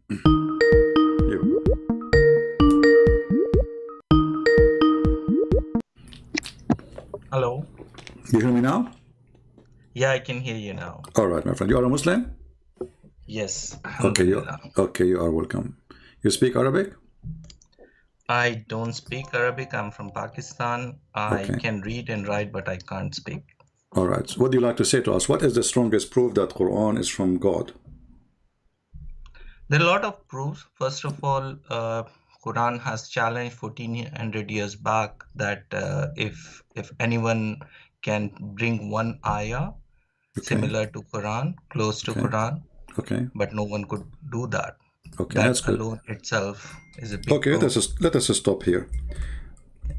You, Hello. you hear me now? Yeah, I can hear you now. All right, my friend. You are a Muslim? Yes, Okay, Alhamdulillah. you are welcome. You speak Arabic? I don't speak Arabic. I'm from Pakistan. I Okay. can read and write, but I can't speak. All right. So what do you like to say to us? What is the strongest proof that Quran is from God? There are a lot of proofs. First of all, Quran has challenged 1400 years back that if anyone can bring one ayah Okay. similar to Quran, close to Okay. Quran, Okay. but no one could do that. Okay. That That's good. alone itself is a big Okay. proof. Let us stop here.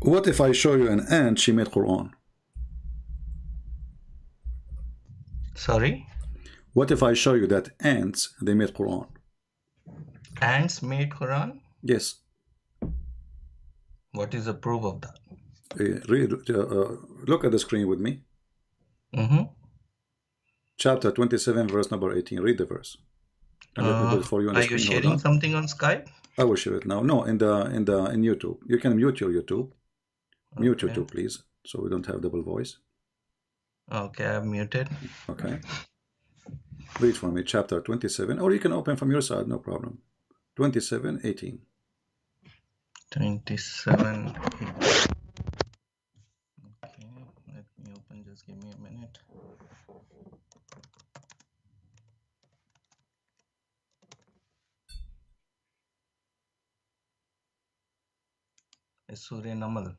What if I show you an ant? She made Quran. Sorry? What if I show you that ants they made Quran? Ants made Quran? Yes. What is the proof of that? Read. Look at the screen with me. Mm-hmm. Chapter 27, verse number 18. Read the verse. And let me put it for you on the Are you screen. Hold sharing on. something on Skype? I will share it now. No, in YouTube. You can mute your YouTube. Mute Okay. YouTube, please, so we don't have double voice. Okay, I've muted. Okay. Read for me chapter 27, or you can open from your side, no problem. 27:18. 27. Okay, let me open. Just give me a minute. It's Surah Namal.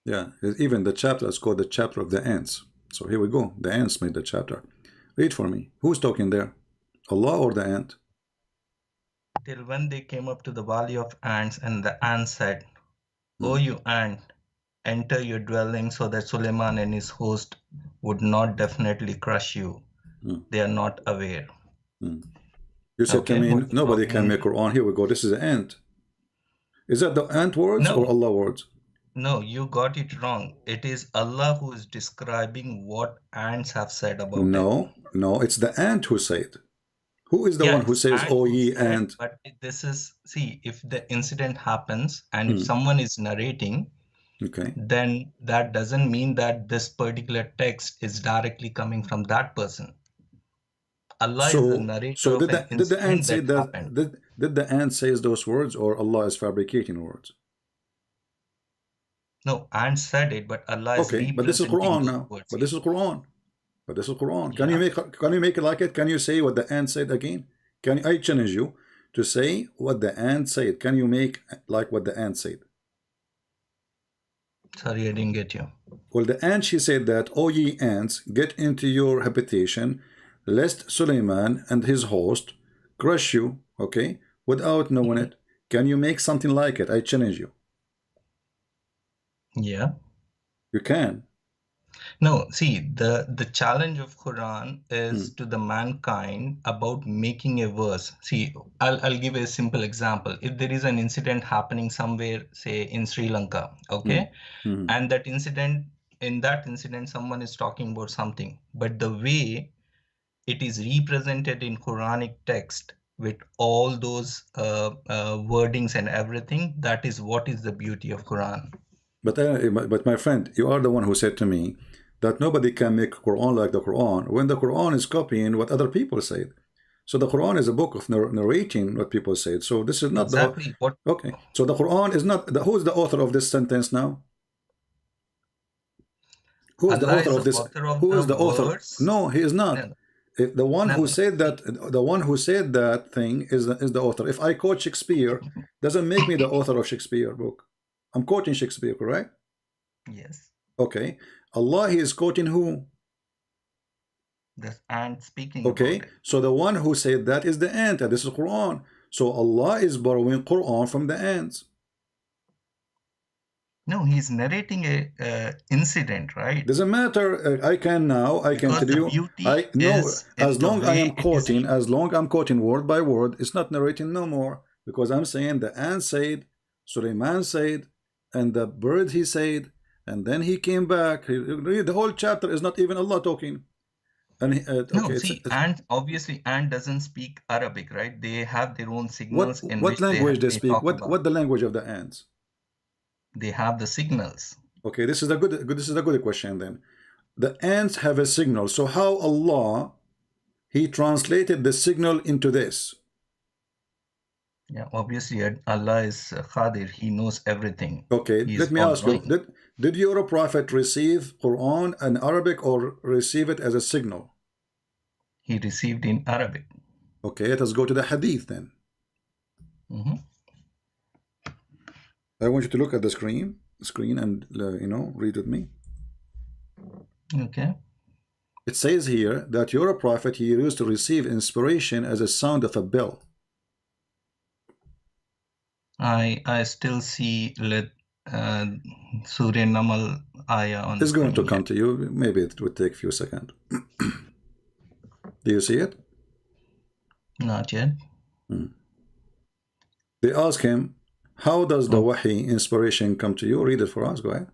Yeah, even the chapter is called the chapter of the ants. So here we go. The ants made the chapter. Read for me. Who's talking there? Allah or the ant? Till when they came up to the valley of ants, and the ant said, O you ant, enter your dwelling so that Suleiman and his host would not definitely crush you. They are not aware. You said to Okay, me, what is nobody talking can on? make Quran. Here we go. This is the ant. Is that the ant words or No, Allah words? no, you got it wrong. It is Allah who is describing what ants have said about it. No, no, it's the ant who said. Who is the Yeah, one who it's says, ant "Oh who ye said, ant"? but this is, see, if the incident happens and if someone is narrating, Okay. then that doesn't mean that this particular text is directly coming from that person. Allah is the narrator So of an did the ant incident say that that? happened. Did the ant says those words, or Allah is fabricating words? No, ant said it, but Allah is Okay, but this is representing Quran those now. words But here. this is Quran. But this is Quran. Yeah. Can you make it like it? Can you say what the ant said again? Can I challenge you to say what the ant said? Can you make like what the ant said? Sorry, I didn't get you. Well, the ant, she said that, "O ye ants, get into your habitation, lest Suleiman and his host crush you," okay, without knowing it. Can you make something like it? I challenge you. Yeah. You can. No, see, the challenge of Quran is to the mankind about making a verse. See, I'll give a simple example. If there is an incident happening somewhere, say in Sri Lanka, okay, and that incident, in that incident, someone is talking about something, but the way it is represented in Quranic text with all those wordings and everything, that is what is the beauty of Quran. But my friend, you are the one who said to me that nobody can make Quran like the Quran when the Quran is copying what other people said. So the Quran is a book of narrating what people said. So this is not the Exactly what okay. So the Quran is not who is the author of this sentence now? Who is the Allah author is of the this? author of Who the is the author? words. No, he is not. No, The one no, who no. said that, the one who said that thing is the author. If I quote Shakespeare, doesn't make me the author of Shakespeare book. I'm quoting Shakespeare, correct? Yes, Okay. Allah, he is quoting who? the ant speaking about Okay. it. So the one who said that is the ant. And this is Quran. So Allah is borrowing Quran from the ants. No, he's narrating a incident, right? Doesn't matter. I can Because tell the you. I beauty know is in the way it is. as long I'm quoting word by word, it's not narrating no more because I'm saying the ant said, Suleiman said, and the bird he said, and then he came back. The whole chapter is not even Allah talking. And No, okay, see, and obviously, and doesn't speak Arabic, right? They have their own signals in what which language they they speak? talk about. What the language of the ants? They have the signals. Okay, this is a good question then. The ants have a signal. So how Allah He translated the signal into this? Yeah, obviously, Allah is Qadir. He knows everything. Okay, He let is me all ask you, knowing. did your prophet receive Quran in Arabic or receive it as a signal? He received in Arabic. Okay, let us go to the hadith then. Mm-hmm. I want you to look at the screen and read with me. Okay. It says here that your prophet he used to receive inspiration as a sound of a bell. I still see Surya Namal ayah on the It's going to screen. come to you. Maybe it would take a few seconds. Do you see it? Not yet. They ask him, how does the Oh. wahi inspiration come to you? Read it for us. Go ahead.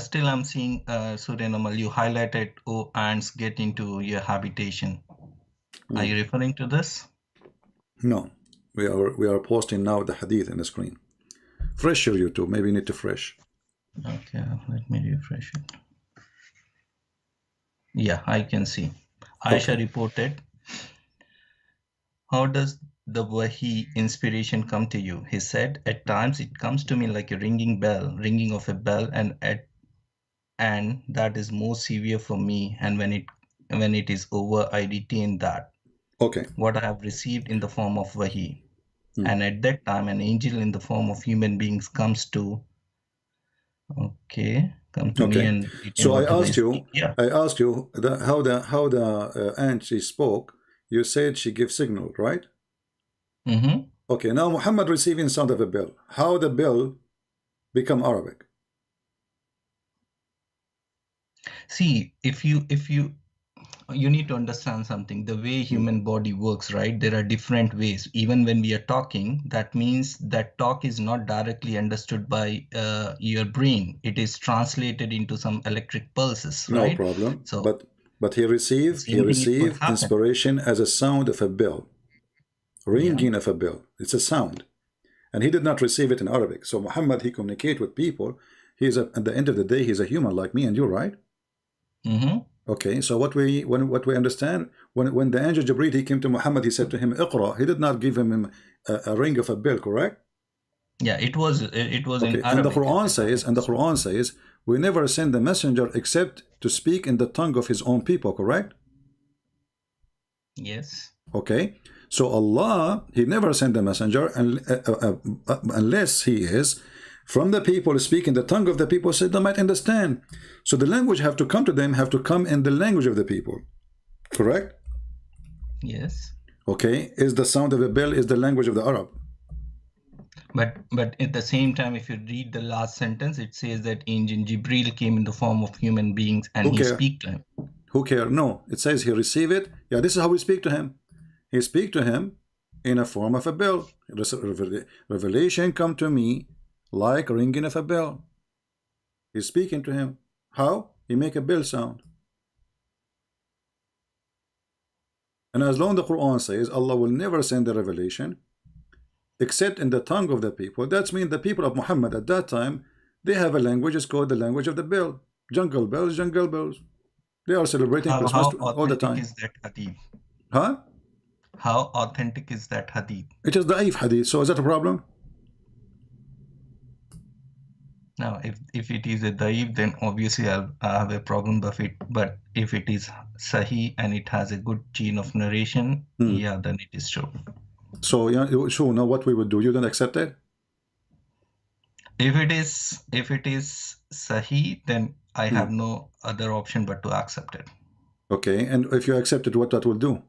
Still, I'm seeing Surya Namal. You highlighted, oh, ants get into your habitation. Are you referring to this? No, we are posting now the hadith in the screen. Fresh your YouTube. Maybe you need to fresh. Okay, let me refresh it. Yeah, I can see. Aisha reported, how does the Wahi inspiration come to you? He said, at times it comes to me like a ringing of a bell, and that is more severe for me. And when it is over, I retain that. Okay. What I have received in the form of Wahi. And at that time, an angel in the form of human beings comes to me and so I asked you how the ant she spoke. You said she gives signal, right? Mm-hmm. Okay, now Muhammad receiving sound of a bell. How the bell become Arabic? See, if you need to understand something, the way human body works, right? There are different ways. Even when we are talking, that means that talk is not directly understood by your brain. It is translated into some electric pulses, right? No problem. So, but he received inspiration as a sound of a bell, ringing of a bell. It's a sound, and he did not receive it in Arabic. So Muhammad, he communicate with people. At the end of the day, he's a human like me and you, right? Mm-hmm. Okay, so what we understand, when the angel Jibreel he came to Muhammad, he said to him, Iqra. He did not give him a ring of a bell, correct? Yeah, it was okay. in Arabic. And the Quran says, we never send the messenger except to speak in the tongue of his own people, correct? Yes. Okay, so Allah, he never sent the messenger unless he is from the people, speaking the tongue of the people, so they might understand. So the language have to come to them, have to come in the language of the people, correct? Yes. Okay, is the sound of a bell is the language of the Arab. But at the same time, if you read the last sentence, it says that angel Jibril came in the form of human beings and he speak to him. Who care? No, it says he receive it. Yeah, this is how we speak to him. He speak to him in a form of a bell. Revelation come to me like ringing of a bell. He's speaking to him. How? He make a bell sound. And as long as the Quran says Allah will never send the revelation except in the tongue of the people, that means the people of Muhammad at that time, they have a language, it's called the language of the bell. Jungle bells, jungle bells. They are celebrating Christmas all the time. How authentic is that hadith? Huh? How authentic is that hadith? It is da'if hadith, so is that a problem? Now, if it is a da'if, then obviously I have a problem. But if it is sahih and it has a good chain of narration, yeah, then it is true. So yeah, sure. Now what we would do? You don't accept it? If it is sahih, then I have no other option but to accept it. Okay, and if you accept it, what that will do?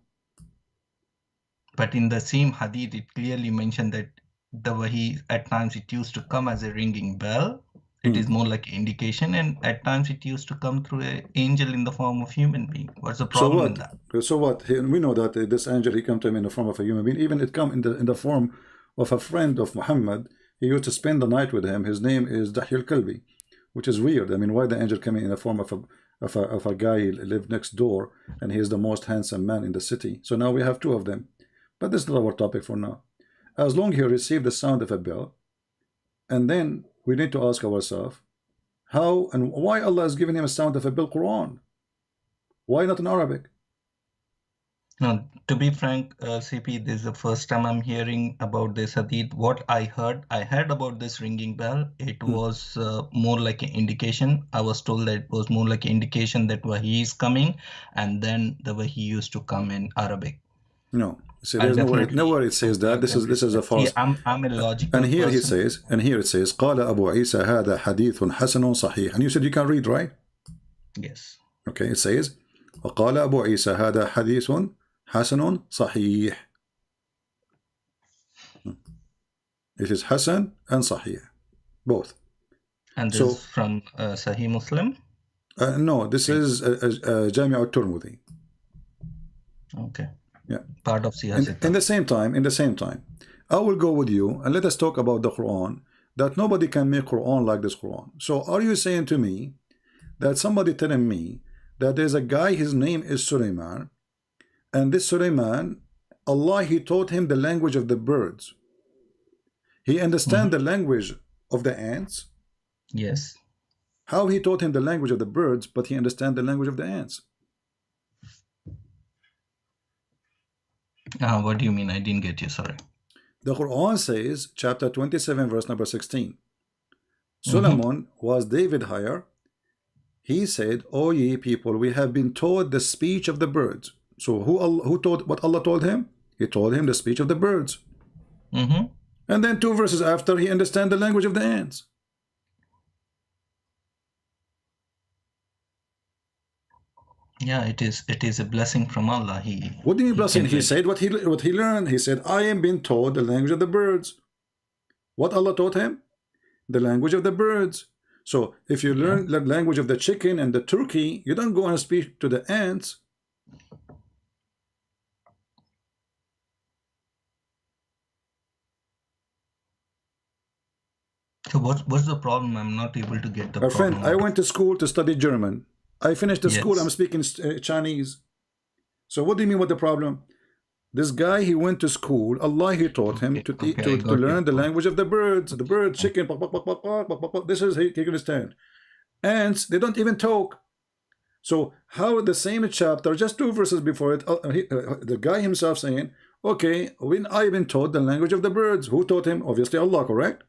But in the same hadith, it clearly mentioned that the wahi at times it used to come as a ringing bell. It is more like an indication, and at times it used to come through an angel in the form of human being. What's the problem in that? So what? We know that this angel, he come to him in the form of a human being. Even it come in the form of a friend of Muhammad. He used to spend the night with him. His name is Dahi al-Kalbi, which is weird. I mean, why the angel coming in the form of of a guy who lived next door, and he is the most handsome man in the city. So now we have two of them. But this is not our topic for now. As long as you receive the sound of a bell, and then we need to ask ourselves, how and why Allah has given him a sound of a bell Quran? Why not in Arabic? No, to be frank, CP, this is the first time I'm hearing about this hadith. What I heard about this ringing bell. It was more like an indication. I was told that it was more like an indication that Wahi is coming, and then the Wahi used to come in Arabic. No. See, I'll there's definitely nowhere it says that. This is a false. I'm a logical And here he person. says, and here it says, قال أبو عيسى هذا حديث حسن صحيح. And you said you can read, right? Yes. Okay, it says, وقال أبو عيسى هذا حديث حسن صحيح. It is Hasan and Sahih, both. And this So- is from Sahih Muslim? No, this is Jami' al-Tirmidhi. Okay. Yeah. Part of Siyasat. In the same time, I will go with you and let us talk about the Quran, that nobody can make Quran like this Quran. So are you saying to me that somebody telling me that there's a guy, his name is Sulaiman, and this Sulaiman, Allah, he taught him the language of the birds. He understand the language of the ants. Yes. How he taught him the language of the birds, but he understand the language of the ants? What do you mean? I didn't get you. Sorry. The Quran says, chapter 27, verse number 16. Solomon was David higher. He said, "O ye people, we have been taught the speech of the birds." So who taught what Allah told him? He told him the speech of the birds. And then 2 verses after, he understand the language of the ants. Yeah, it is a blessing from Allah. What do you mean blessing? can He read. said what he learned. He said, "I am being taught the language of the birds." What Allah taught him? The language of the birds. So if you learn the language of the chicken and the turkey, you don't go and speak to the ants. So what's the problem? I'm not able to get the My problem. friend, I went to school to study German. I finished the school, Yes. I'm speaking Chinese. So what do you mean what the problem? This guy, he went to school. Allah, he taught him to Okay, I got learn you. the language of the birds. The bird, chicken, this is, he can understand. Ants, they don't even talk. So how the same chapter, just 2 verses before it, the guy himself saying, okay, when I've been taught the language of the birds, who taught him? Obviously Allah, correct?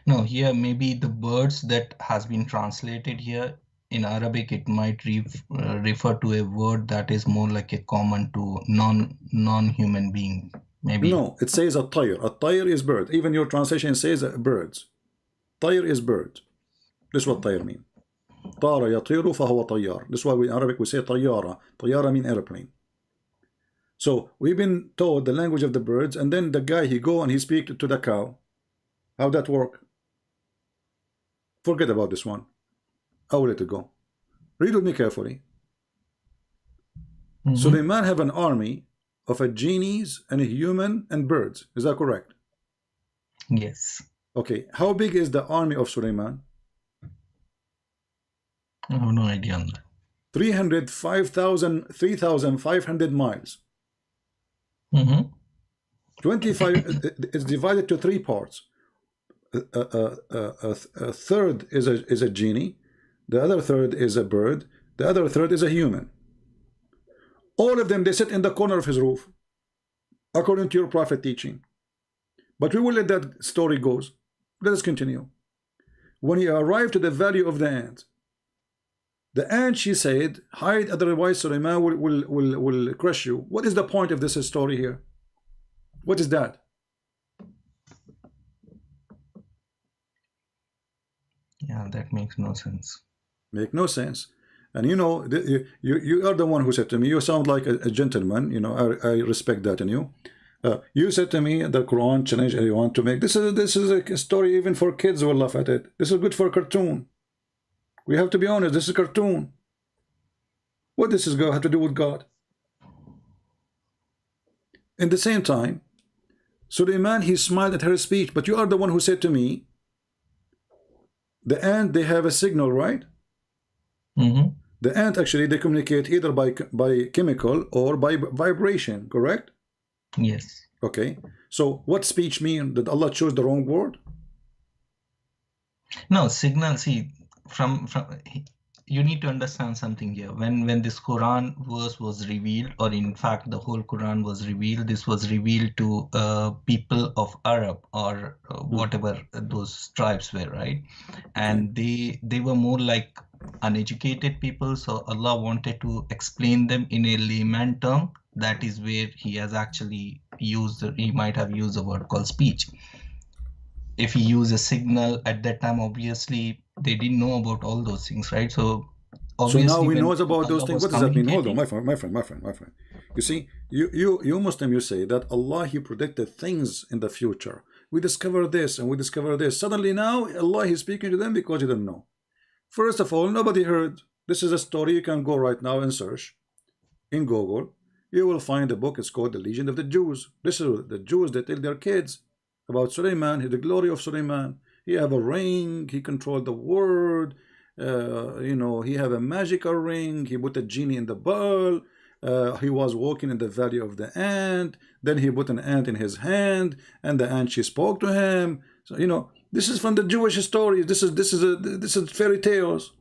No, here maybe the birds that has been translated here in Arabic, it might refer to a word that is more like a common to non-human being. Maybe. No, it says a tayr. A tayr is bird. Even your translation says birds. Tayr is bird. This is what tayr mean. طار يطير فهو طيار. This is why in Arabic we say طيارة. طيارة mean airplane. So we've been taught the language of the birds, and then the guy, he go and he speak to the cow. How that work? Forget about this one. I will let it go. Read with me carefully. Suleiman have an army of a genies and a human and birds. Is that correct? Yes. Okay. How big is the army of Suleiman? I have no idea on that. 3,500 miles. 25. It's divided to 3 parts. A third is a genie. The other third is a bird. The other third is a human. All of them, they sit in the corner of his roof, according to your prophet teaching. But we will let that story go. Let us continue. When he arrived to the valley of the ant, she said, hide, otherwise Suleiman will crush you. What is the point of this story here? What is that? Yeah, that makes no sense. Make no sense. And you know, you are the one who said to me, you sound like a gentleman. You know, I respect that in you. You said to me, the Quran challenge you want to make. This is a story even for kids will laugh at it. This is good for a cartoon. We have to be honest. This is a cartoon. What does this have to do with God? In the same time, Suleiman, he smiled at her speech. But you are the one who said to me, the ant, they have a signal, right? Mm-hmm. The ant actually they communicate either by chemical or by vibration, correct? Yes. Okay. So what speech mean? Did Allah choose the wrong word? No, signal, see, from you need to understand something here. When this Quran verse was revealed, or in fact the whole Quran was revealed, this was revealed to people of Arab, or Hmm. whatever those tribes were, right? Okay. And they were more like uneducated people, so Allah wanted to explain them in a layman term. That is where he has actually used, he might have used a word called speech. If he used a signal at that time, obviously they didn't know about all those things, right? So So now obviously we when knows about those Allah things. was What does that mean? Hold on, communicating. my friend. You see, you Muslim, you say that Allah He predicted things in the future. We discover this and we discover this. Suddenly now Allah He's speaking to them because He didn't know. First of all, nobody heard. This is a story you can go right now and search in Google. You will find a book. It's called The Legend of the Jews. This is the Jews that tell their kids about Suleiman, the glory of Suleiman. He have a ring. He controlled the world. He have a magical ring. He put a genie in the bowl. He was walking in the valley of the ant. Then he put an ant in his hand, and the ant she spoke to him. So this is from the Jewish stories. This is fairy tales.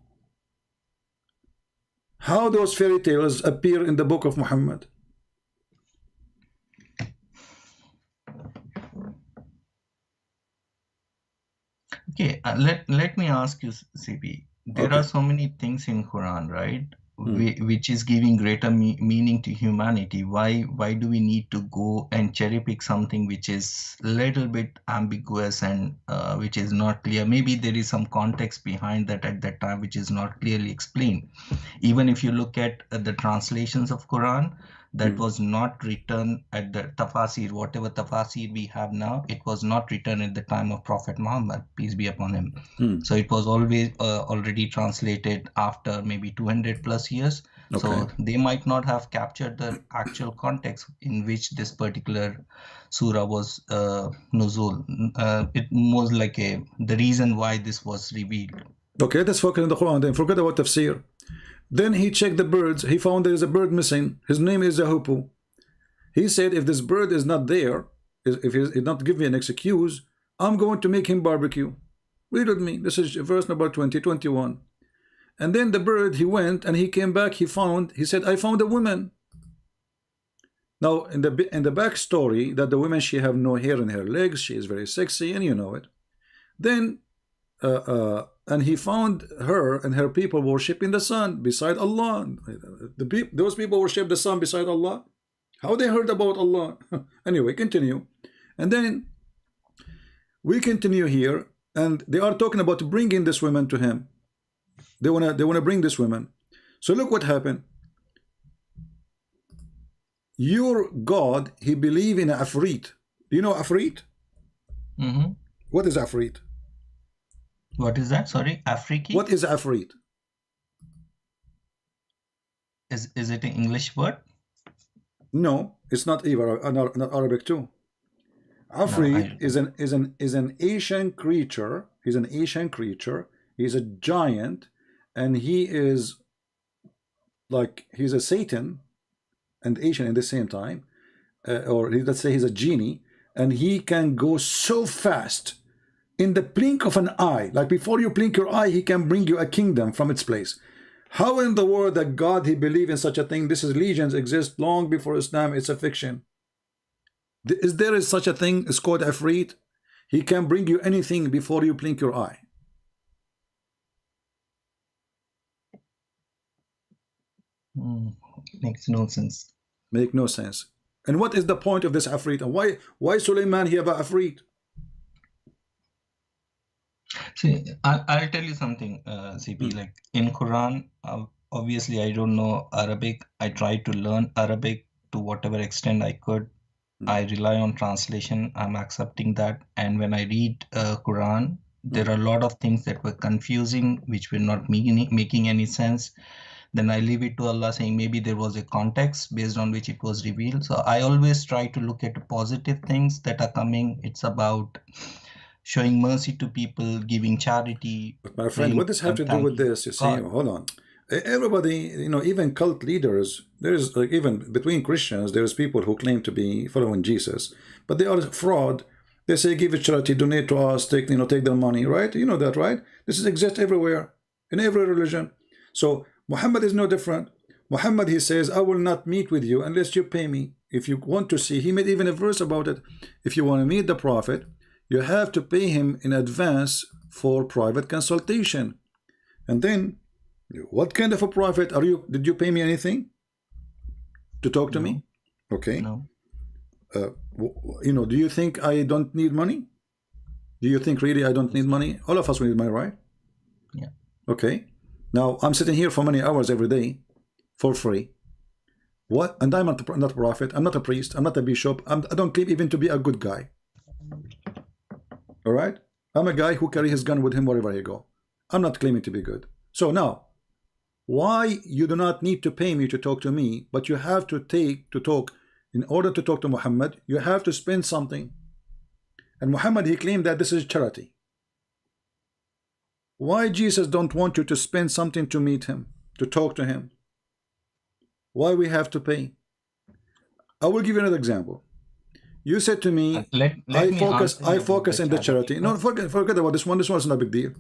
How those fairy tales appear in the book of Muhammad? Okay, let me ask you, CP. There are Okay. so many things in Quran, right? Hmm. Which is giving greater meaning to humanity. Why do we need to go and cherry pick something which is a little bit ambiguous and which is not clear? Maybe there is some context behind that at that time which is not clearly explained. Even if you look at the translations of Quran, that Hmm. was not written at the tafasir, whatever tafasir we have now, it was not written at the time of Prophet Muhammad, peace be upon him. Hmm. So it was always already translated after maybe 200 plus years. Okay. So they might not have captured the actual context in which this particular surah was nuzul. It was like the reason why this was revealed. Okay, let's focus on the Quran then. Forget about tafsir. Then he checked the birds. He found there is a bird missing. His name is Yahupu. He said, if this bird is not there, if he did not give me an excuse, I'm going to make him barbecue. Read with me. This is verse number 20, 21. And then the bird, he went and he came back. He said, I found a woman. Now, in the backstory, that the woman, she have no hair in her legs. She is very sexy, and you know it. Then and he found her and her people worshiping the sun beside Allah. Those people worship the sun beside Allah. How they heard about Allah? Anyway, continue. And then we continue here, and they are talking about bringing this woman to him. They wanna bring this woman. So look what happened. Your God, he believe in Afrit. Do you know Afrit? Mm-hmm. What is Afrit? What is that? Sorry, Afriki? What is Afrit? Is it an English word? No, it's not even not Arabic too. No, Afrit is an Asian creature. He's an Asian creature. He's a giant, and he is like he's a Satan and Asian at the same time, or let's say he's a genie, and he can go so fast in the blink of an eye. Like before you blink your eye, he can bring you a kingdom from its place. How in the world that God he believe in such a thing? This is legends exist long before Islam. It's a fiction. Is there such a thing? It's called Afrit. He can bring you anything before you blink your eye. Makes no sense. Make no sense. And what is the point of this Afrit? And why Suleiman he have a Afrit? See, I'll tell you something, CP. Like in Quran, obviously I don't know Arabic. I tried to learn Arabic to whatever extent I could. I rely on translation. I'm accepting that. And when I read Quran, there are a lot of things that were confusing, which were not making any sense. Then I leave it to Allah, saying maybe there was a context based on which it was revealed. So I always try to look at positive things that are coming. It's about showing mercy to people, giving charity. But my friend, what does have to do with Thanking this? You see, God. hold on. Everybody, you know, even cult leaders, there's like even between Christians, there's people who claim to be following Jesus, but they are fraud. They say, give it charity, donate to us, take, you know, take their money, right? You know that, right? This is exists everywhere, in every religion. So Muhammad is no different. Muhammad, he says, I will not meet with you unless you pay me. If you want to see, he made even a verse about it. If you want to meet the Prophet, you have to pay him in advance for private consultation. And then, what kind of a prophet are you? Did you pay me anything to talk to me? Okay. No. You know, do you think I don't need money? Do you think really I don't need money? All of us we need money, right? Yeah. Okay. Now I'm sitting here for many hours every day for free. What? And I'm not a prophet. I'm not a priest. I'm not a bishop. I don't claim even to be a good guy. All right. I'm a guy who carry his gun with him wherever he go. I'm not claiming to be good. So now, why you do not need to pay me to talk to me, but you have to talk in order to talk to Muhammad, you have to spend something. And Muhammad, he claimed that this is charity. Why Jesus don't want you to spend something to meet him, to talk to him? Why we have to pay? I will give you another example. You said to me, I focus in the charity. No, forget about this one. This one is not a big deal.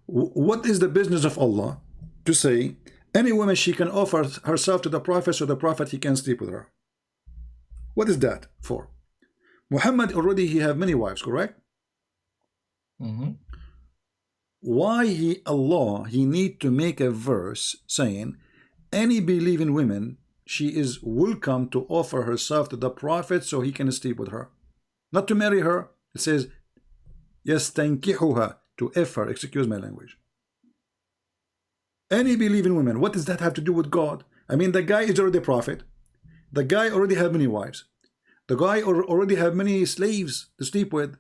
What is the business of Allah to say any woman she can offer herself to the Prophet, so the Prophet he can sleep with her? What is that for? Muhammad already he have many wives, correct? Why Allah he need to make a verse saying any believing woman she is welcome to offer herself to the Prophet so he can sleep with her, not to marry her? It says yastankihuha, to F her, excuse my language. Any believing women, what does that have to do with God? I mean, the guy is already a prophet. The guy already have many wives. The guy already have many slaves to sleep with.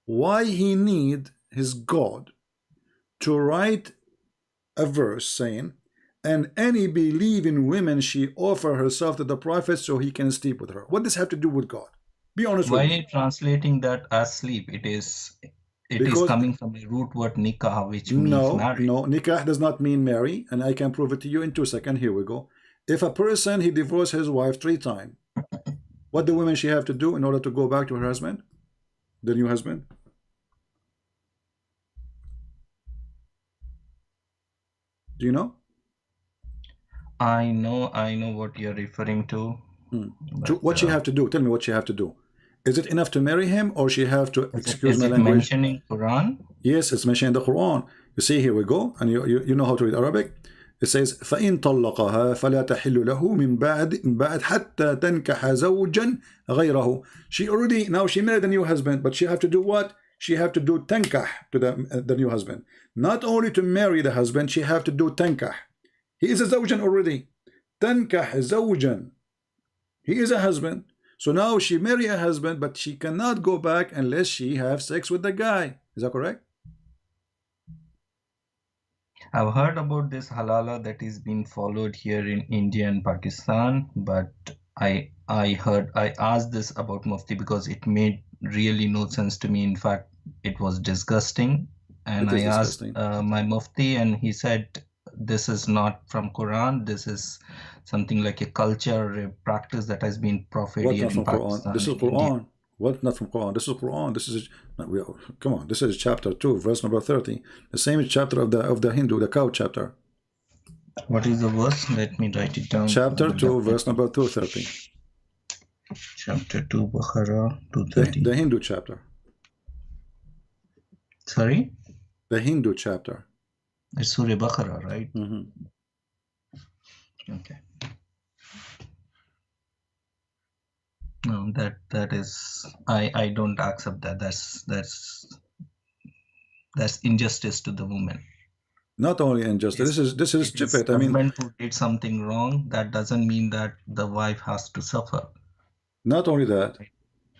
Why he need his God to write a verse saying, and any believing women she offer herself to the Prophet so he can sleep with her? What does have to do with God? Be honest with me. Why are you translating that as sleep? It is coming from the root word nikah, which means marriage. No, nikah does not mean marry, and I can prove it to you in 2 seconds. Here we go. If a person he divorced his wife 3 times, what the woman she have to do in order to go back to her husband, the new husband? Do you know? I know what you're referring to. What she have to do? Tell me what she have to do. Is it enough to marry him, or she have to, excuse my language? Is it mentioned in Quran? Yes, it's mentioned in the Quran. You see, here we go, and you know how to read Arabic. It says, فَإِن طَلَّقَهَا فَلَا تَحِلُّ لَهُ مِن بَعْدْ حَتَّى تَنْكَحَ زَوْجًا غَيْرَهُ. She already, now she married a new husband, but she have to do what? She have to do tankah to the new husband. Not only to marry the husband, she have to do tankah. He is a zawjan already. Tankah zawjan. He is a husband. So now she marry a husband, but she cannot go back unless she have sex with the guy. Is that correct? I've heard about this halala that is being followed here in India and Pakistan, but I asked this about Mufti because it made really no sense to me. In fact, it was disgusting. And I asked my Mufti, and he said, this is not from Quran. This is something like a culture, a practice that has been propagated here in Pakistan. This is Quran. What? Not from Quran. This is Quran. This is come on. This is chapter 2, verse number 30. The same chapter of the Hindu, the cow chapter. What is the verse? Let me write it down. Chapter 2, verse number 230. Chapter 2, Baqarah 230. The Hindu chapter. Sorry? The Hindu chapter. It's Surah Baqarah, right? Okay. No, that is, I don't accept that. That's injustice to the woman. Not only injustice. This is stupid. I mean, husband who did something wrong, that doesn't mean that the wife has to suffer. Not only that.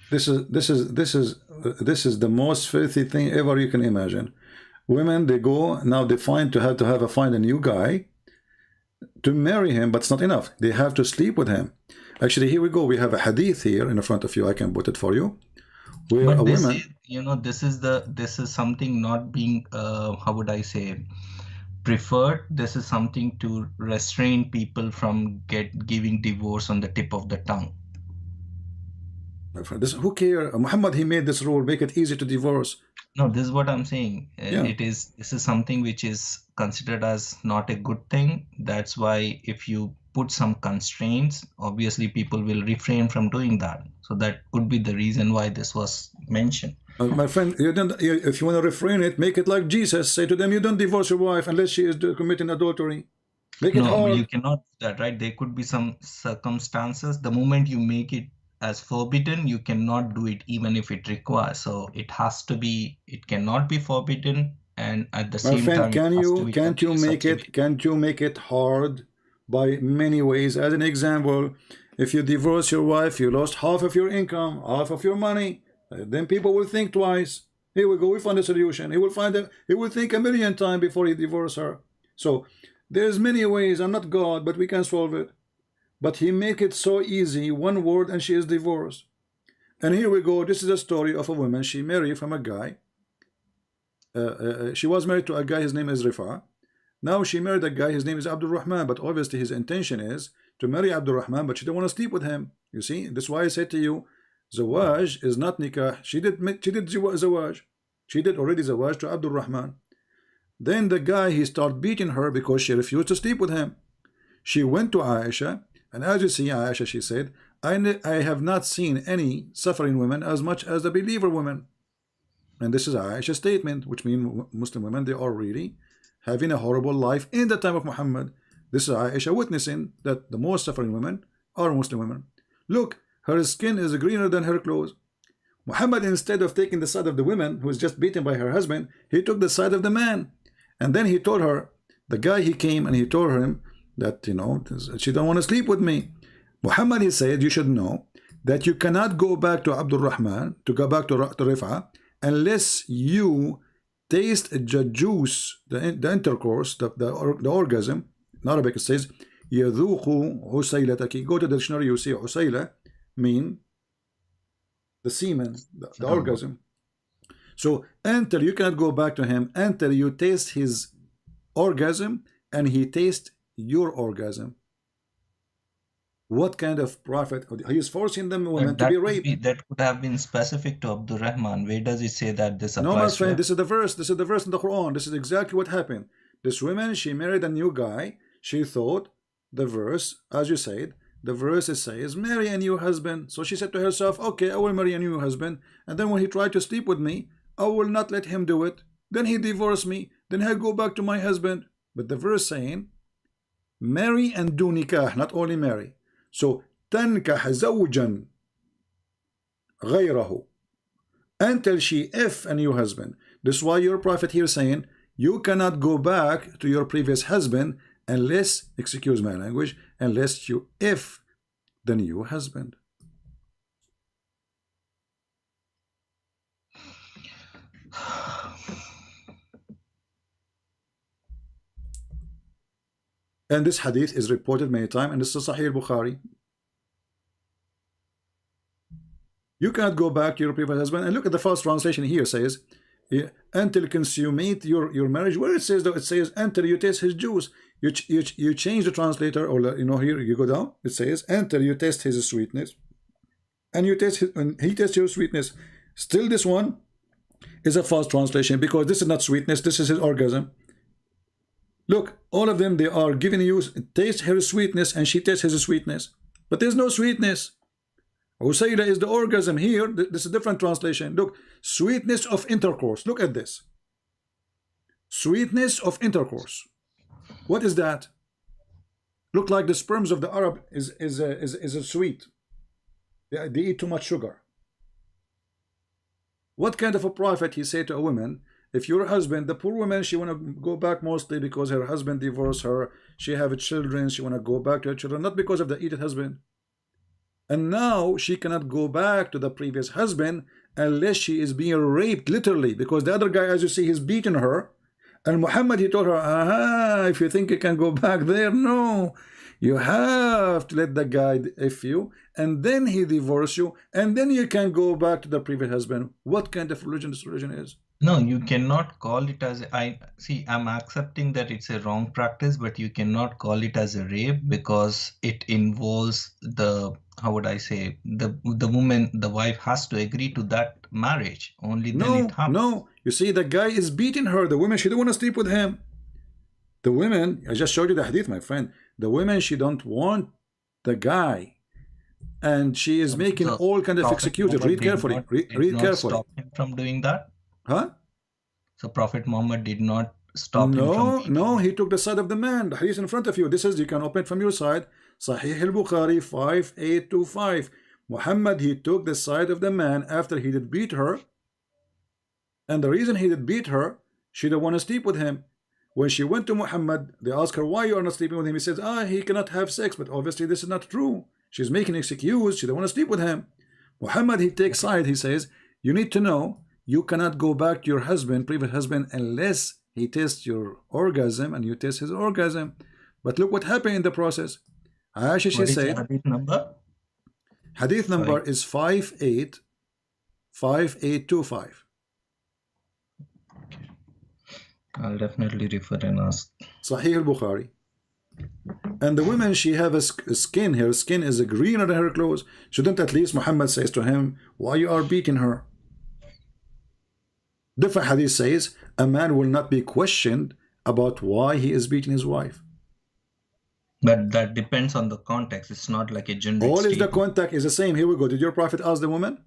This is the most filthy thing ever you can imagine. Women, they go now, they find a new guy to marry him, but it's not enough. They have to sleep with him. Actually, here we go. We have a hadith here in front of you. I can put it for you. Where but a woman, this is something not being how would I say, preferred. This is something to restrain people from giving divorce on the tip of the tongue. This, who care? Muhammad, he made this rule, make it easy to divorce. No, this is what I'm saying. Yeah. This is something which is considered as not a good thing. That's why if you put some constraints, obviously people will refrain from doing that. So that could be the reason why this was mentioned. My friend, if you want to refrain it, make it like Jesus. Say to them, you don't divorce your wife unless she is committing adultery. Make it hard. You cannot do that, right? There could be some circumstances. The moment you make it as forbidden, you cannot do it even if it requires. So it has to be, it cannot be forbidden, and at the My same friend, time, can't you make it hard by many ways? As an example, if you divorce your wife, you lost half of your income, half of your money. Then people will think twice. Here we go, we found a solution. He will think a million times before he divorce her. So there's many ways. I'm not God, but we can solve it. But he make it so easy, one word and she is divorced. And here we go, this is a story of a woman. She married from a guy. She was married to a guy, his name is Rifa. Now she married a guy, his name is Abdul Rahman, but obviously his intention is to marry Abdul Rahman, but she don't want to sleep with him. You see, that's why I said to you, Zawaj is not nikah. She did Zawaj. She did already Zawaj to Abdul Rahman. Then the guy, he started beating her because she refused to sleep with him. She went to Aisha, and as you see, Aisha, she said, I have not seen any suffering women as much as the believer women. And this is Aisha's statement, which means Muslim women, they are really having a horrible life in the time of Muhammad. This is Aisha witnessing that the most suffering women are Muslim women. Look, her skin is greener than her clothes. Muhammad, instead of taking the side of the woman who was just beaten by her husband, he took the side of the man. And then he told her, the guy, he came and he told him that, you know, she don't want to sleep with me. Muhammad, he said, you should know that you cannot go back to Abdul Rahman, to go back to Rifa, unless you taste the juice, the intercourse, the orgasm. In Arabic it says, يذوق عسيلتك. Go to the dictionary, you see عسيلة mean the semen, the orgasm. So until you cannot go back to him until you taste his orgasm and he tastes your orgasm. What kind of prophet? He is forcing them women to be raped. That could have been specific to Abdul Rahman. Where does it say that this applies? No, my friend, this is the verse. This is the verse in the Quran. This is exactly what happened. This woman, she married a new guy. She thought the verse, as you said, the verse says, marry a new husband. So she said to herself, okay, I will marry a new husband. And then when he tried to sleep with me, I will not let him do it. Then he divorced me. Then I go back to my husband. But the verse saying, marry and do nikah, not only marry. So تنكح زوجا غيره until she if a new husband. This is why your prophet here saying you cannot go back to your previous husband unless, excuse my language, unless you if the new husband. And this hadith is reported many times, and this is Sahih Bukhari. You cannot go back to your previous husband. And look at the first translation here. It says, until consummate your marriage. Where it says, though, it says, until you taste his juice. You change the translator, or, you know, here you go down. It says, until you taste his sweetness. And you taste and he tastes your sweetness. Still, this one is a false translation because this is not sweetness. This is his orgasm. Look, all of them, they are giving you taste her sweetness and she tastes his sweetness. But there's no sweetness. Usayla is the orgasm here. This is a different translation. Look, sweetness of intercourse. Look at this. Sweetness of intercourse. What is that? Look like the sperms of the Arab is a sweet. They eat too much sugar. What kind of a prophet he said to a woman? If your husband, the poor woman, she want to go back mostly because her husband divorced her. She have children. She want to go back to her children, not because of the eaten husband. And now she cannot go back to the previous husband unless she is being raped, literally, because the other guy, as you see, he's beaten her. And Muhammad, he told her, aha, if you think you can go back there, no. You have to let the guy if you, and then he divorce you, and then you can go back to the previous husband. What kind of religion this religion is? No, you cannot call it as I see. I'm accepting that it's a wrong practice, but you cannot call it as a rape because it involves the, how would I say, the woman, the wife has to agree to that marriage. Only then it No, happens. no. You see, the guy is beating her. The woman, she don't want to sleep with him. The women, I just showed you the hadith, my friend. The women, she don't want the guy, and she is making So all kind of Prophet excuses. Muhammad Read carefully. did Read not carefully. stop him from doing that. Huh? So Prophet Muhammad did not stop him from No, no. beating He took the side of the man. The hadith in front of you. This is, you can open it from your side. Sahih al-Bukhari 5825. Muhammad, he took the side of the man after he did beat her. And the reason he did beat her, she didn't want to sleep with him. When she went to Muhammad, they asked her, why you are not sleeping with him? He says, he cannot have sex. But obviously this is not true. She's making an excuse. She don't want to sleep with him. Muhammad, he takes side. He says, you need to know, you cannot go back to your husband, previous husband, unless he tests your orgasm and you test his orgasm. But look what happened in the process. Aisha, she What is the said, hadith number? hadith number Sorry. is 5825. I'll definitely refer and ask. Sahih al-Bukhari. And the woman, she have a skin. Her skin is greener than her clothes. Shouldn't at least Muhammad says to him, why you are beating her? Different hadith says, a man will not be questioned about why he is beating his wife. But that depends on the context. It's not like a generic All is the statement. contact is the same. Here we go. Did your prophet ask the woman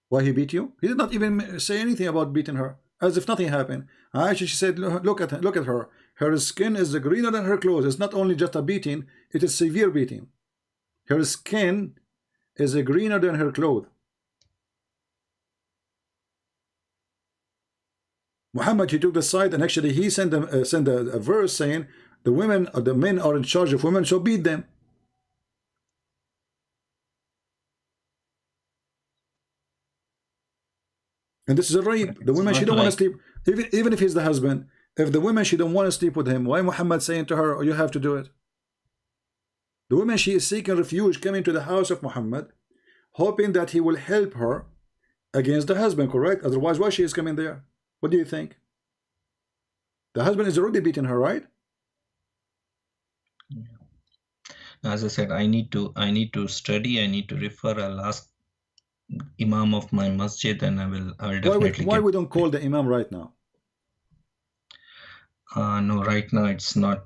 why he beat you? He did not even say anything about beating her, as if nothing happened. Actually, she said, look at her, look at her. Her skin is greener than her clothes. It's not only just a beating, it is severe beating. Her skin is greener than her clothes. Muhammad, he took the side, and actually he sent a verse saying the women or the men are in charge of women, so beat them. And this is a rape. The It's woman, she not don't want to like sleep, even if he's the husband. If the woman, she don't want to sleep with him, why Muhammad saying to her, oh, you have to do it? The woman, she is seeking refuge, coming to the house of Muhammad, hoping that he will help her against the husband, correct? Otherwise, why she is coming there? What do you think? The husband is already beating her, right? as I said, I need to study, I need to refer, I'll ask Imam of my masjid and I will definitely Why get we don't call the Imam right now? no, right now it's not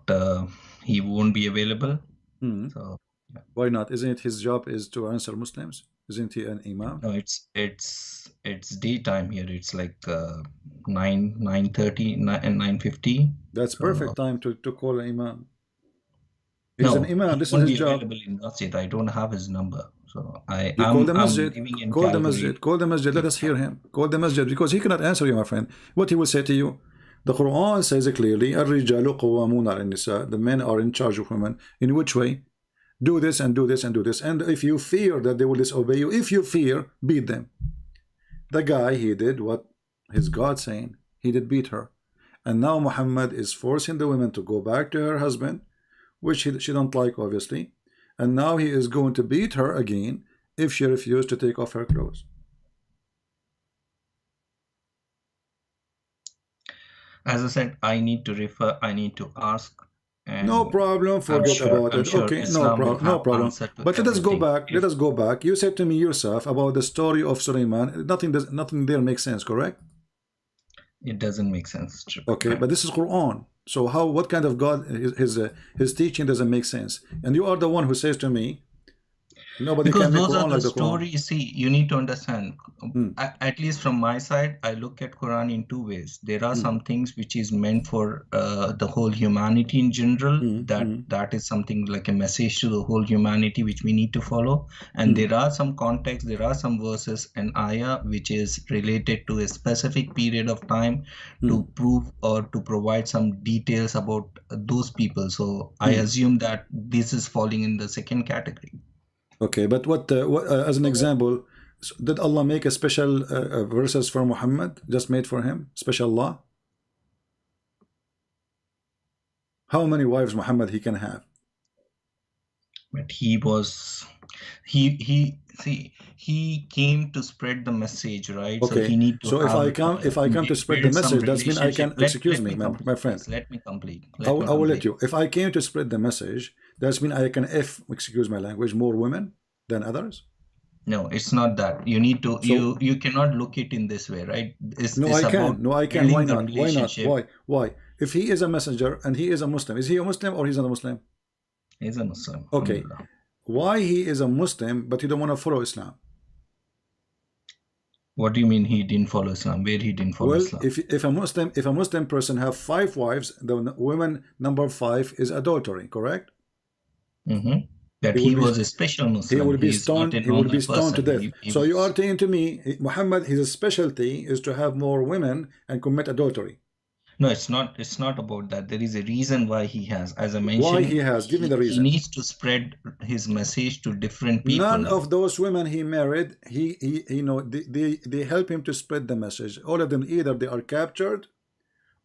he won't be available. So yeah. Why not? Isn't it his job is to answer Muslims? Isn't he an Imam? No, it's daytime here. It's like 9:30 and 9:50. That's So perfect time to call an Imam. He's an no, Imam. he This is won't his be job. available in masjid. I don't have his number. So You call the I'm masjid. living in Call the Calgary. masjid. Call the masjid. Let us hear him. Call the masjid, because he cannot answer you, my friend. What he will say to you? The Quran says it clearly, الرجال قوامون على النساء. The men are in charge of women. In which way? Do this and do this and do this. And if you fear that they will disobey you, if you fear, beat them. The guy, he did what his God saying. He did beat her. And now Muhammad is forcing the women to go back to her husband, which she don't like, obviously. And now he is going to beat her again if she refused to take off her clothes. As I said, I need to refer, I need to ask, No and problem, forget about I'm it. sure Okay, Islam will no have problem. answer to But let us go everything. back. Let us go back. You said to me yourself about the story of Sulaiman. Nothing there makes sense, correct? It doesn't make sense. Okay, but this is Quran. So what kind of God, his teaching doesn't make sense? And you are the one who says to me, nobody Because can make those are Quran the like the Quran. stories. See, you need to understand. At least from my side, I look at Quran in two ways. There are some things which is meant for the whole humanity in general. That is something like a message to the whole humanity which we need to follow. And there are some contexts, there are some verses and ayah which is related to a specific period of time to prove or to provide some details about those people. So I assume that this is falling in the second category. Okay, but what as an example, did Allah make a special verses for Muhammad, just made for him, special law? How many wives Muhammad he can have? But he was He came to spread the message, right? So he Okay, need to so if have I come to spread the build some message, that's mean I relationship. can, Let excuse me, me my complete, friend. please. Let me complete. I, Let me I will let complete. you. If I came to spread the message, that's mean I can, if, excuse my language, more women than others. No, it's not that. You need to, So you cannot look it in this way, right? no, It's I about can. No, I can. Why building the not? Why not? relationship. Why? Why? If he is a messenger and he is a Muslim, is he a Muslim or he's not a Muslim? He's a Muslim, Okay. alhamdulillah. Why he is a Muslim but he don't want to follow Islam? What do you mean he didn't follow Islam? Where he didn't follow Well, Islam? if a Muslim person have 5 wives, the woman number 5 is adultery, correct? That He will he be was a special Muslim. He is not a he will be normal stoned to person. death. He So you are was. saying to me, Muhammad, his specialty is to have more women and commit adultery. No, it's not. It's not about that. There is a reason why he has. As I Why he mentioned, has? Give me the he reason. needs to spread his message to different None people. of those women he married, he you know, they help him to spread the message. All of them, either they are captured,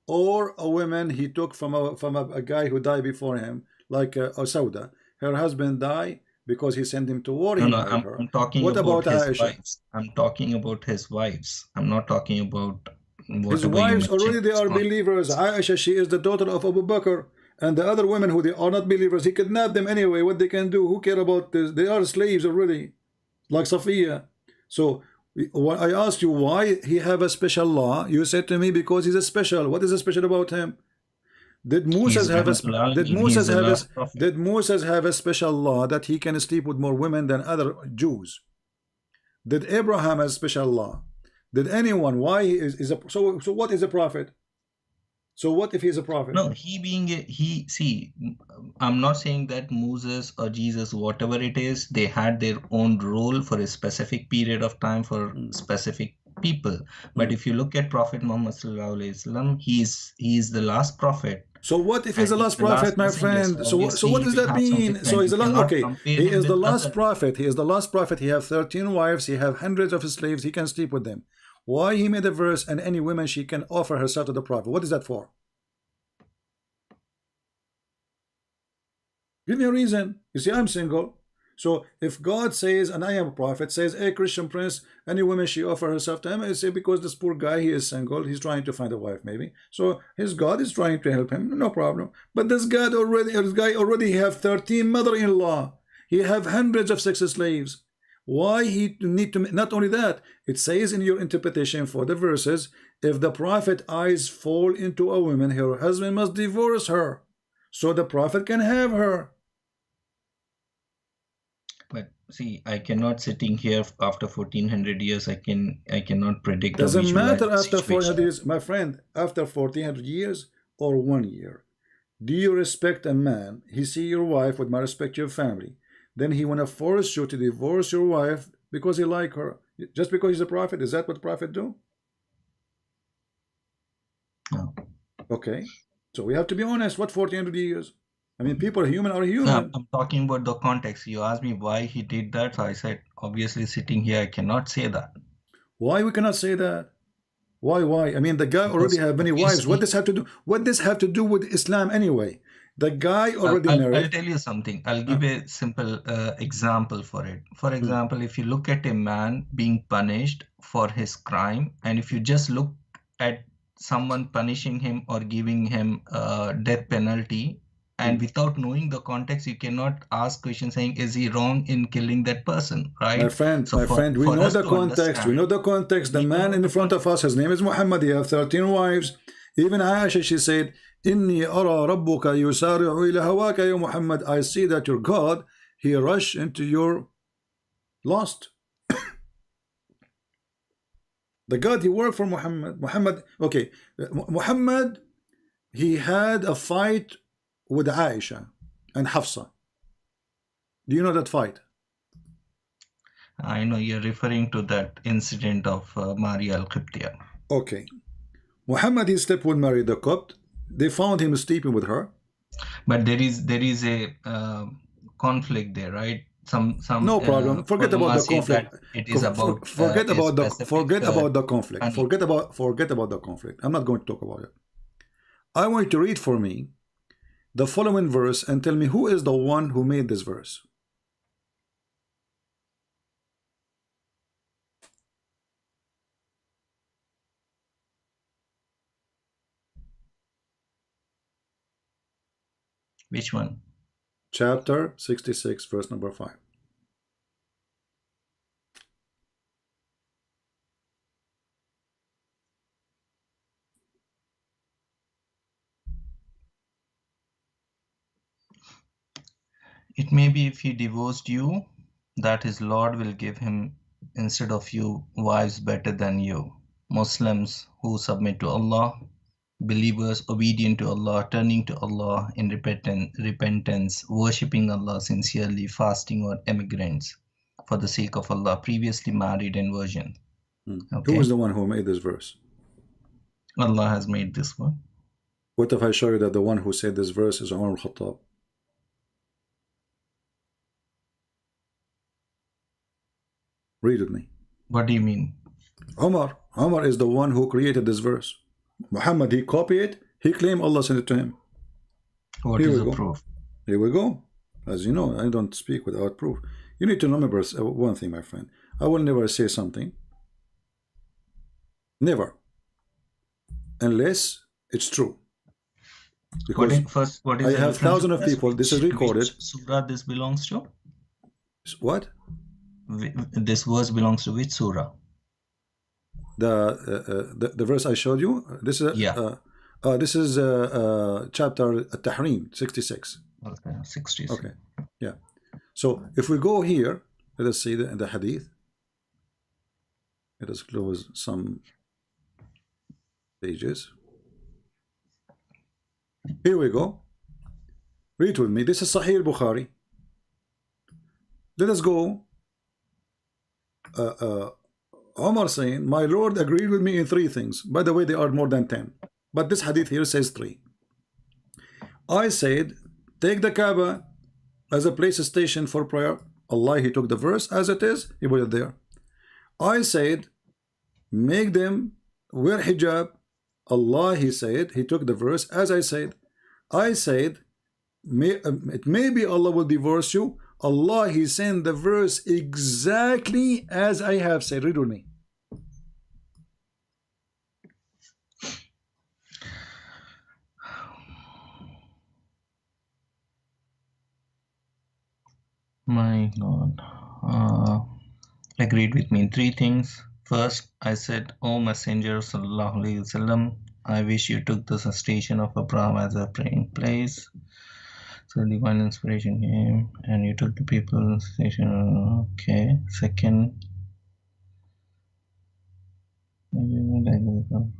or a woman he took from a guy who died before him, like Sauda. Her husband died because he sent him to war. No, He no, married her. I'm talking What about about his Aisha? wives. I'm talking about his wives. I'm not talking about His whatever you wives mentioned. already they are believers. Aisha, she is the daughter of Abu Bakr, and the other women who they are not believers, he kidnapped them anyway. What they can do? Who care about this? They are slaves already, like Safiya. So when I asked you why he have a special law, you said to me because he's a special. What is a special about him? Did Moses He's have a Rahmatullah did Alameen. He's Moses the have a last prophet. did Moses have a special law that he can sleep with more women than other Jews? Did Abraham have a special law? Did anyone? Why is a so what is a prophet? So what if he's a prophet? No, he being I'm not saying that Moses or Jesus, whatever it is, they had their own role for a specific period of time for specific people. But if you look at Prophet Muhammad Sallallahu Alaihi Wasallam, he is the last prophet So what if he's and the he's last the prophet, last my messenger. So friend? So obviously what he does will that have some mean? So different. he's You the last. cannot Okay, compare he him is the with last other. prophet. He is the last prophet. He have 13 wives. He have hundreds of slaves. He can sleep with them. Why he made a verse and any woman she can offer herself to the prophet? What is that for? Give me a reason. You see, I'm single. So if God says, and I am a prophet, says, a Christian prince, any woman she offer herself to him, I say because this poor guy, he is single, he's trying to find a wife, maybe. So his God is trying to help him, no problem. But this guy already have 13 mother-in-law. He have hundreds of sex slaves. Why he need to? Not only that, it says in your interpretation for the verses, if the prophet eyes fall into a woman, her husband must divorce her, so the prophet can have her. But see, I cannot sitting here after 1400 years. I cannot predict or Doesn't visualize matter the after 400 situation. years, my friend, after 1400 years or 1 year. Do you respect a man? He see your wife with my respect your family. Then he want to force you to divorce your wife because he like her. Just because he's a prophet. Is that what the prophet do? No. Okay. So we have to be honest. What 1400 years? I mean, people are human. No, I'm talking about the context. You asked me why he did that. So I said, obviously, sitting here, I cannot say that. Why we cannot say that? Why? I mean, the guy already Because have many wives. What obviously, does have to do? What does have to do with Islam anyway? The guy already I'll married. tell you something. I'll give a simple example for it. For example, if you look at a man being punished for his crime, and if you just look at someone punishing him or giving him a death penalty, and without knowing the context, you cannot ask questions saying, is he wrong in killing that person, right? So My friend, we for know us the to context. We understand, know the context. we The need to man know in the front of us, context. his name is Muhammad. He have 13 wives. Even Aisha, she said, Inni ara rabbuka yusari'u ila hawaka ya Muhammad. I see that your God, he rush into your lust. The God, he worked for Muhammad. Muhammad, okay. Muhammad, he had a fight with Aisha and Hafsa. Do you know that fight? I know you're referring to that incident of Maria al-Qibtiyya. Okay. Muhammad, he slept with Mary the Copt. They found him sleeping with her. But there is a conflict there, right? Some No problem. Forget about ulama the say conflict. that it is about Forget a about the specific conflict. honey. Forget about the conflict. I'm not going to talk about it. I want you to read for me the following verse and tell me who is the one who made this verse. Which one? Chapter 66, verse number 5. It may be if he divorced you, that his Lord will give him instead of you wives better than you. Muslims who submit to Allah, believers obedient to Allah, turning to Allah in repentance, worshipping Allah sincerely, fasting, or immigrants for the sake of Allah, previously married and virgin. Who is the one who made this verse? Allah has made this one. What if I show you that the one who said this verse is Umar al-Khattab? Read with me. What do you mean? Umar is the one who created this verse. Muhammad, he copied it, he claimed Allah sent it to him. What is the proof? Here we go. As you know, I don't speak without proof. You need to remember one thing, my friend. I will never say something. Never. Unless it's true. Because what is I have thousands of people. This is recorded. Which surah this belongs to? What? This verse belongs to which surah? The verse I showed you. This is this is chapter At-Tahrim 66. Okay, 66. Okay, yeah. So if we go here, let us see the hadith. Let us close some pages. Here we go. Read with me. This is Sahih Bukhari. Let us go. Omar saying, my Lord agreed with me in 3 things. By the way, there are more than 10. But this hadith here says 3. I said, take the Kaaba as a place station for prayer. Allah, he took the verse as it is. He put it there. I said, make them wear hijab. Allah, he said, he took the verse as I said. I said, it may be Allah will divorce you. Allah, he sent the verse exactly as I have said. Read with me. My Lord agreed with me in 3 things. First, I said, O Messenger Sallallahu Alaihi Wasallam, I wish you took the station of Abraham as a praying place. So divine inspiration came and you took the people's station. Okay. Second,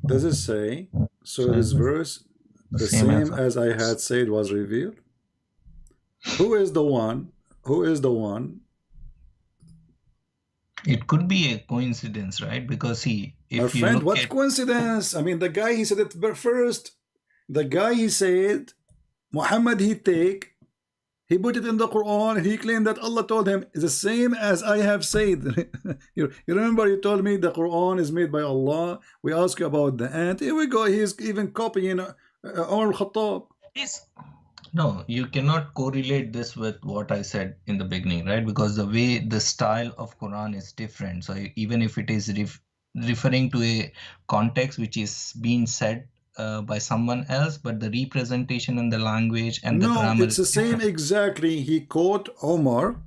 does it say, so this verse, the same as I had said, was revealed? Who is the one? Who is the one? It could be a coincidence, right? Because see, if my friend, what coincidence? I mean, the guy, he said it first. The guy, he said, Muhammad, he put it in the Quran, and he claimed that Allah told him it's the same as I have said. you remember you told me the Quran is made by Allah. We asked you about the ant. Here we go. He's even copying Umar al-Khattab. No, you cannot correlate this with what I said in the beginning, right? Because the way the style of Quran is different. So even if it is referring to a context which is being said by someone else, but the representation and the language and the grammar. No, it's the same exactly. He quote Omar.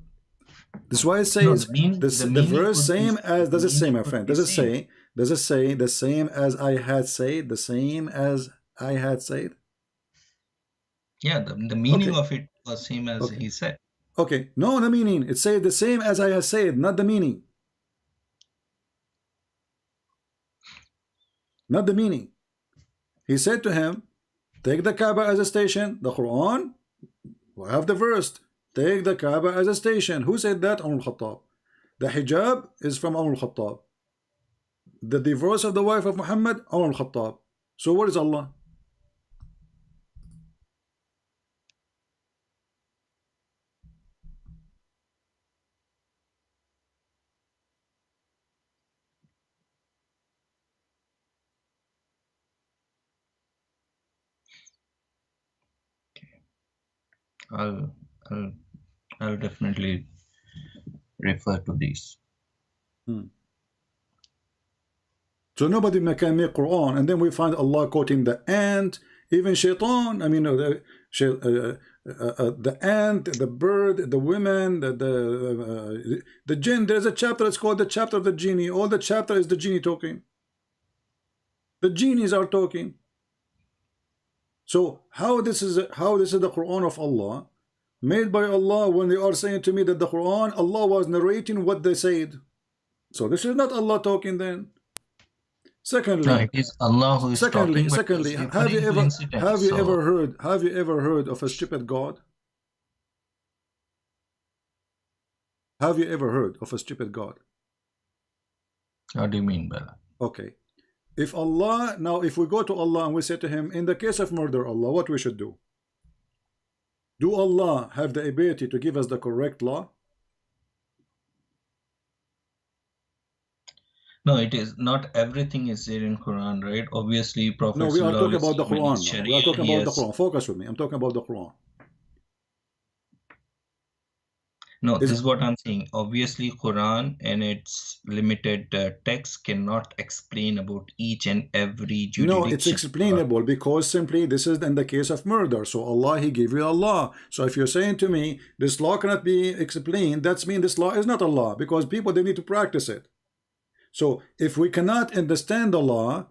This is why it says the verse same as. Does it say, my friend? Does it say? Does it say the same as I had said? The same as I had said. Yeah, the meaning of it was same as he said. Okay, no, the meaning. It says the same as I have said, not the meaning. Not the meaning. He said to him, take the Kaaba as a station. The Quran, we have the verse. Take the Kaaba as a station. Who said that? Umar al-Khattab. The hijab is from Umar al-Khattab. The divorce of the wife of Muhammad, Umar al-Khattab. So what is Allah? I'll definitely refer to these. So nobody can make Quran, and then we find Allah quoting the ant Even shaitan, I mean, the ant, the bird, the women, the jinn. There's a chapter, it's called the chapter of the genie. All the chapter is the genie talking. The genies are talking. So how this is the Quran of Allah, made by Allah, when they are saying to me that the Quran, Allah was narrating what they said. So this is not Allah talking then. No, Secondly, it is Allah who is talking, but secondly, it's referring to incidents. have you ever heard of a stupid God? Have you ever heard of a stupid God? What do you mean by that? Okay. If Allah, now if we go to Allah and we say to him, in the case of murder, Allah, what we should do? Do Allah have the ability to give us the correct law? No, it is not everything is there in Quran, right? Obviously, Prophet No, we are talking about the in his Quran now. We are Sharia, talking he about the has Quran. Focus with me. I'm talking about the Quran. no. This Is is what I'm saying. Obviously, Quran and its limited text cannot explain about each and every No, it's jurisdiction. explainable because simply this is in the case of murder. So Allah, He gave you a law. So if you're saying to me this law cannot be explained, that's mean this law is not a law because people they need to practice it. So if we cannot understand the law,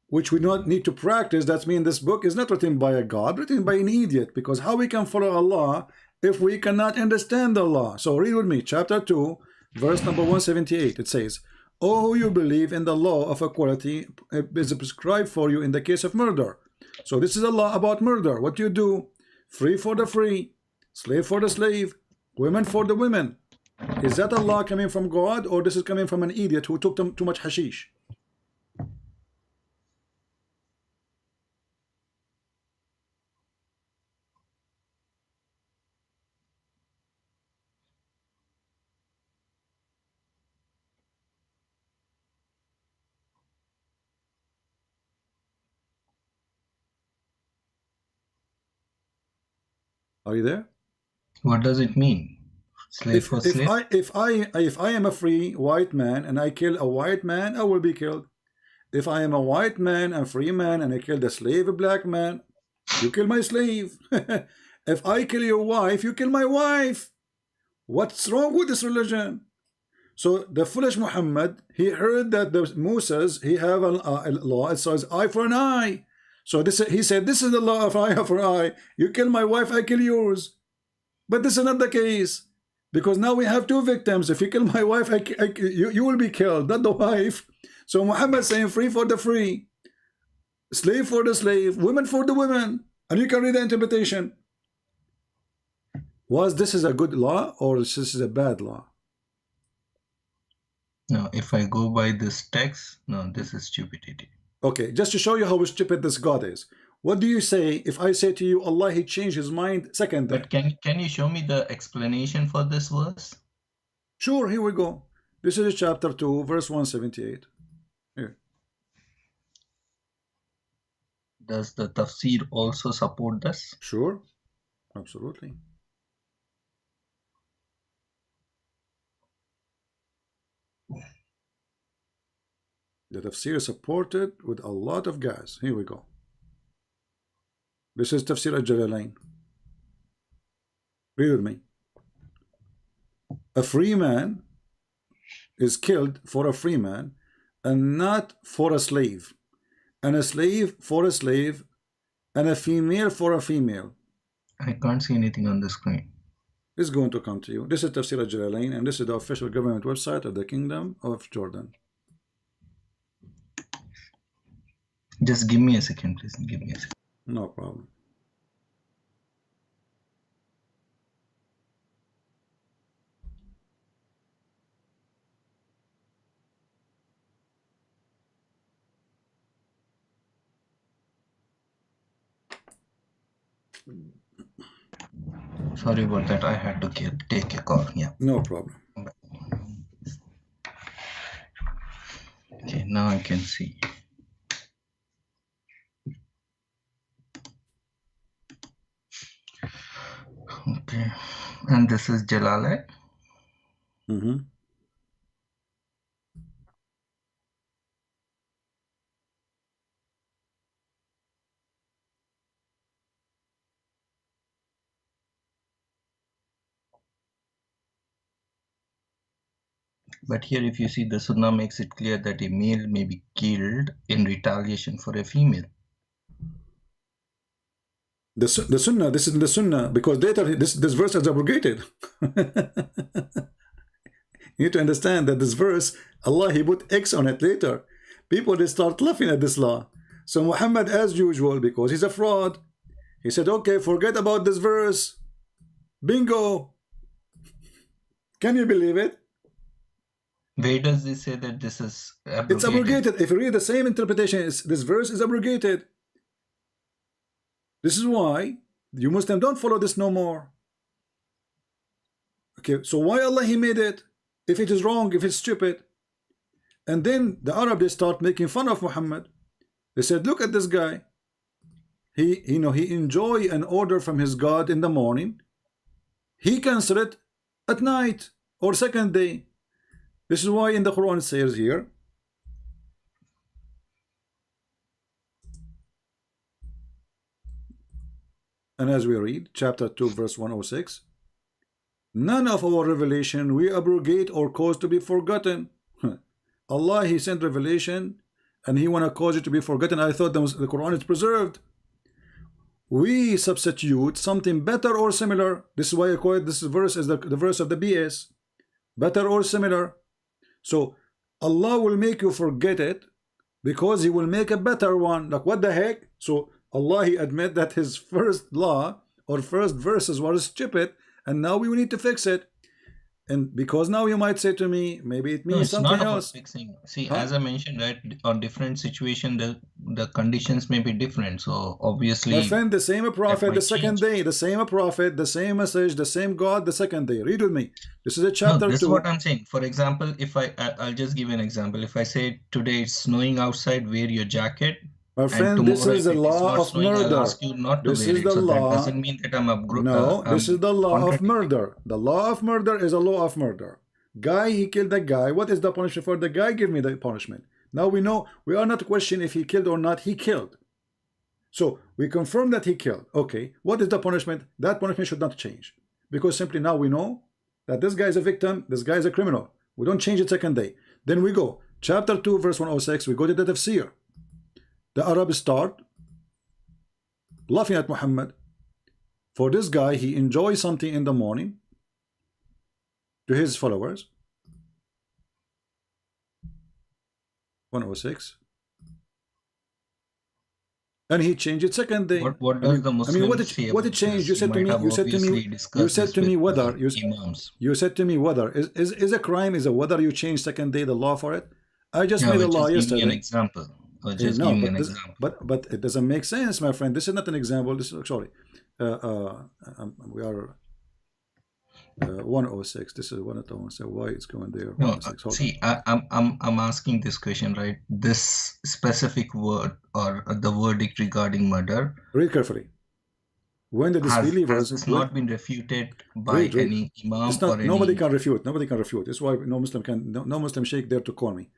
which we not need to practice, that means this book is not written by a God, written by an idiot. Because how we can follow Allah if we cannot understand the law? So read with me, chapter 2, verse number 178. It says, "O who you believe in the law of equality is prescribed for you in the case of murder." So this is a law about murder. What you do? Free for the free, slave for the slave, women for the women. Is that a law coming from God, or this is coming from an idiot who took too much hashish? Are you there? What does it mean? Slave for slave? If I am a free white man and I kill a white man, I will be killed. If I am a white man and free man and I kill a slave, a black man, you kill my slave. If I kill your wife, you kill my wife. What's wrong with this religion? So the foolish Muhammad, he heard that the Moses, he have a law. It says eye for an eye. So he said, this is the law of eye for eye. You kill my wife, I kill yours. But this is not the case, because now we have two victims. If you kill my wife, you will be killed, not the wife. So Muhammad saying free for the free, slave for the slave, women for the women, and you can read the interpretation. Was this is a good law or this is a bad law? No, if I go by this text, no, this is stupidity. Okay, just to show you how stupid this God is. What do you say if I say to you, Allah, He changed His mind second day? But can you show me the explanation for this verse? Sure, here we go. This is chapter 2, verse 178. Here. Does the tafsir also support this? Sure, absolutely. The tafsir is supported with a lot of gas. Here we go. This is Tafsir al-Jalalain. Read with me. A free man is killed for a free man and not for a slave, and a slave for a slave, and a female for a female. I can't see anything on the screen. It's going to come to you. This is Tafsir al-Jalalain, and this is the official government website of the Kingdom of Jordan. Just give me a second, please. Give me a second. No problem. Sorry about that. I had to take a call. Yeah. No problem. Okay, now I can see. Okay, and this is Jalalain. Mm-hmm. But here, if you see, the Sunnah makes it clear that a male may be killed in retaliation for a female. The Sunnah, this is the Sunnah, because later this verse is abrogated. You need to understand that this verse, Allah, He put X on it later. People, they start laughing at this law. So Muhammad, as usual, because he's a fraud, he said, okay, forget about this verse. Bingo. Can you believe it? Where does this say that this is abrogated? It's abrogated. If you read the same interpretation, this verse is abrogated. This is why you Muslims don't follow this no more. Okay, so why Allah He made it? If it is wrong, if it's stupid. And then the Arab, they start making fun of Muhammad. They said, look at this guy. He enjoy an order from his God in the morning. He cancel it at night or second day. This is why in the Quran it says here, and as we read, chapter 2, verse 106, none of our revelation we abrogate or cause to be forgotten. Allah, He sent revelation and He want to cause it to be forgotten. I thought the Quran is preserved. We substitute something better or similar. This is why I call it, this verse is the verse of the BS. Better or similar. So Allah will make you forget it because He will make a better one. Like what the heck? So Allah, He admit that His first law or first verses were stupid, and now we need to fix it. And because now you might say to me, maybe it means No, it's something not about else. fixing. See, as I mentioned, right, on different situation, the conditions may be different. So obviously, My friend, the same prophet might the second change. day, the same prophet, the same message, the same God the second day. Read with me. This is a No, chapter this is 2. what I'm saying. For example, if I'll just give you an example. If I say today it's snowing outside, wear your jacket, My and friend, this tomorrow is if the it is law not of snowing, I'll murder. ask you not to This wear is it. the So that law. doesn't mean that No, this is the law of contradicting. murder. The law of murder is a law of murder. Guy, he killed the guy. What is the punishment for the guy? Give me the punishment. Now we know, we are not questioning if he killed or not. He killed. So we confirm that he killed. Okay, what is the punishment? That punishment should not change. Because simply now we know that this guy is a victim, this guy is a criminal. We don't change it second day. Then we go, chapter 2, verse 106, we go to the tafsir. The Arabs start laughing at Muhammad. For this guy, he enjoys something in the morning to his followers. 106. And he changed it second day. What does the Muslim what say it about changed? this? You said to me, might have obviously discussed this with whether imams. you said to me whether is a crime is a whether you change second day the law for it. I just Yeah, made a we're law just giving yesterday. an example. We're just No, giving but an this, example. but it doesn't make sense, my friend. This is not an example. This is sorry. We are 106. This is 106. Why it's going there? No, 106. Hold on. see, I'm asking this question, right? This specific word or the verdict regarding murder Read carefully. When the disbelievers has not been refuted by read. any imam It's not. or Nobody any. can refute. Nobody can refute. That's why no Muslim sheikh dare to call me.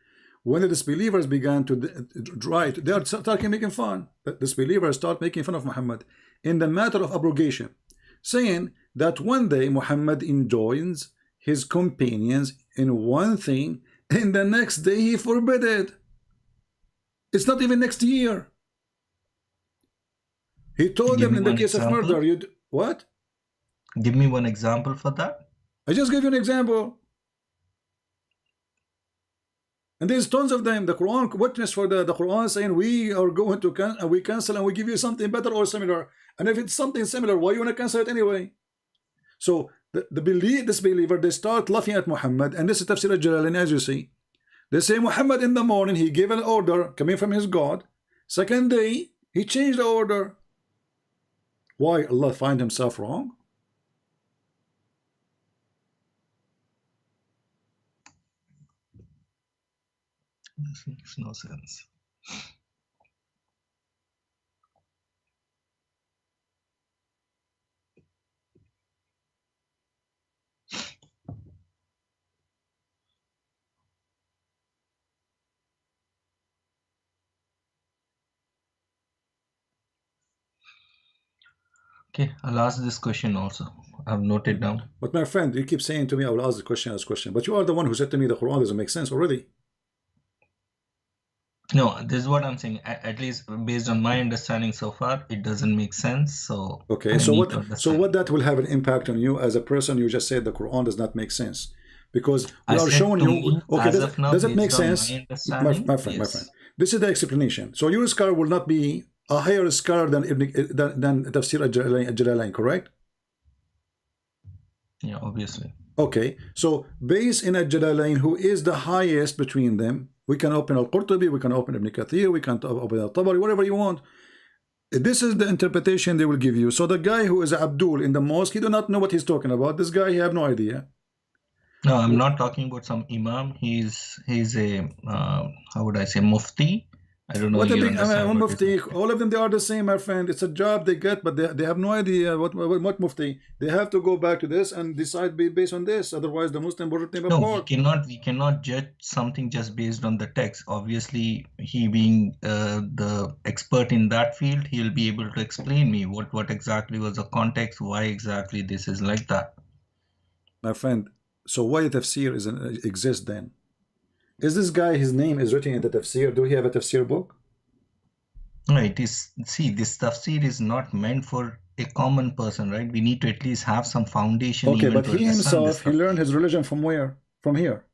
When the disbelievers began to write, they are starting making fun. The disbelievers start making fun of Muhammad in the matter of abrogation, saying that one day Muhammad enjoins his companions in one thing, and the next day he forbid it. It's not even next year. He told them in the case of murder, what? Give me one example for that. I just gave you an example. And there's tons of them. The Quran witness for the Quran saying we are going to we cancel and we give you something better or similar. And if it's something similar, why you want to cancel it anyway? So the disbeliever, they start laughing at Muhammad, and this is Tafsir al-Jalalain, as you see. They say Muhammad in the morning he gave an order coming from his God. Second day he changed the order. Why Allah find himself wrong? This makes no sense. Okay, I'll ask this question also. I've noted down. But my friend, you keep saying to me, I will ask this question. But you are the one who said to me the Quran doesn't make sense already. No, this is what I'm saying. At least based on my understanding so far, it doesn't make sense. So Okay, I so need what? to So understand. what that will have an impact on you as a person? You just said the Quran does not make sense because we I are said showing to you. me, Okay, as of now, does it make based on sense, my understanding, my friend? yes. This is the explanation. So your scholar will not be a higher scholar than than Tafsir al-Jalalain, correct? Yeah, obviously. Okay, so based in al-Jalalain, who is the highest between them? We can open al-Qurtubi, we can open Ibn Kathir, we can open al-Tabari, whatever you want. This is the interpretation they will give you. So the guy who is Abdul in the mosque, he do not know what he's talking about. This guy, he have no idea. No, I'm not talking about some imam. He's a how would I say, mufti? I don't know. What a You big, understand what is mufti, mufti? all of them, they are the same, my friend. It's a job they get, but they have no idea what mufti. They have to go back to this and decide based on this. Otherwise, the Muslim will rip them No, apart. we cannot judge something just based on the text. Obviously, he being the expert in that field, he'll be able to explain me what exactly was the context, why exactly this is like that. My friend, so why tafsir exist then? Is this guy, his name is written in the tafsir? Do he have a tafsir book? No, it is, see, this tafsir is not meant for a common person, right? We need to at least have some foundation Okay, even but to he understand this himself, he learned tafsir. his religion from where? From here.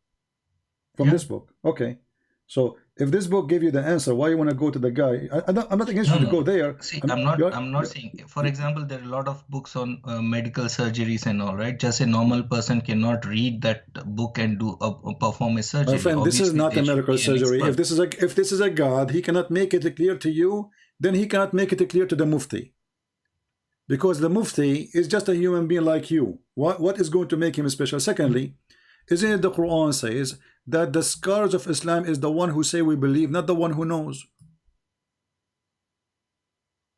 From Yeah. this book. Okay. So if this book gave you the answer, why you want to go to the guy? I'm not against No, you to no. go there. See, I'm not saying, for example, there are a lot of books on medical surgeries and all, right? Just a normal person cannot read that book and do perform a my surgery. friend, this is Obviously, not a there should medical be an surgery. expert. If this is a God, he cannot make it clear to you, then he cannot make it clear to the mufti. Because the mufti is just a human being like you. What is going to make him special? Secondly, isn't it the Quran says that the scholars of Islam is the one who say we believe, not the one who knows.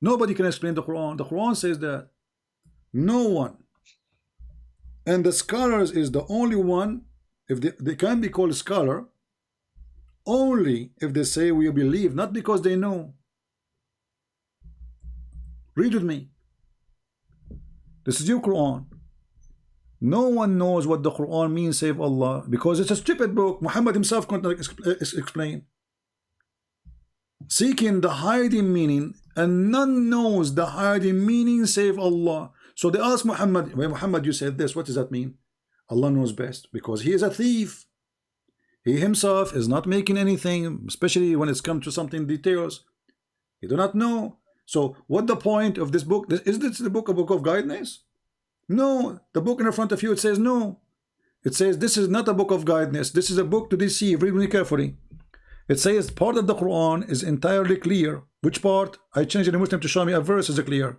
Nobody can explain the Quran. The Quran says that. No one. And the scholars is the only one, if they can be called a scholar, only if they say we believe, not because they know. Read with me. This is your Quran. No one knows what the Quran means save Allah, because it's a stupid book. Muhammad himself could not explain. Seeking the hiding meaning, and none knows the hiding meaning save Allah. So they ask Muhammad, when Muhammad, you said this, what does that mean? Allah knows best, because he is a thief. He himself is not making anything, especially when it's come to something details. He do not know. So what the point of this book? Is this the book, a book of guidance? No, the book in front of you, it says no. It says this is not a book of guidance. This is a book to deceive. Read me carefully. It says part of the Quran is entirely clear. Which part? I changed the Muslim to show me a verse is clear.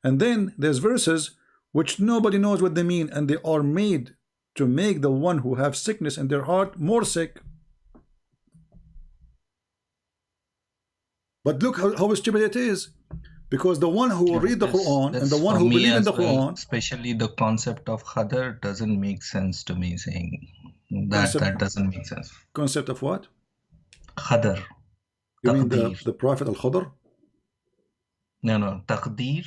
And then there's verses which nobody knows what they mean, and they are made to make the one who have sickness in their heart more sick. But look how stupid it is. Because the one who will read the Quran and the one who believes in the Quran, especially the concept of Khadr doesn't make sense to me, saying that doesn't make sense. Concept of what? Khadr. You mean the Prophet Al-Khadr? No, Taqdeer.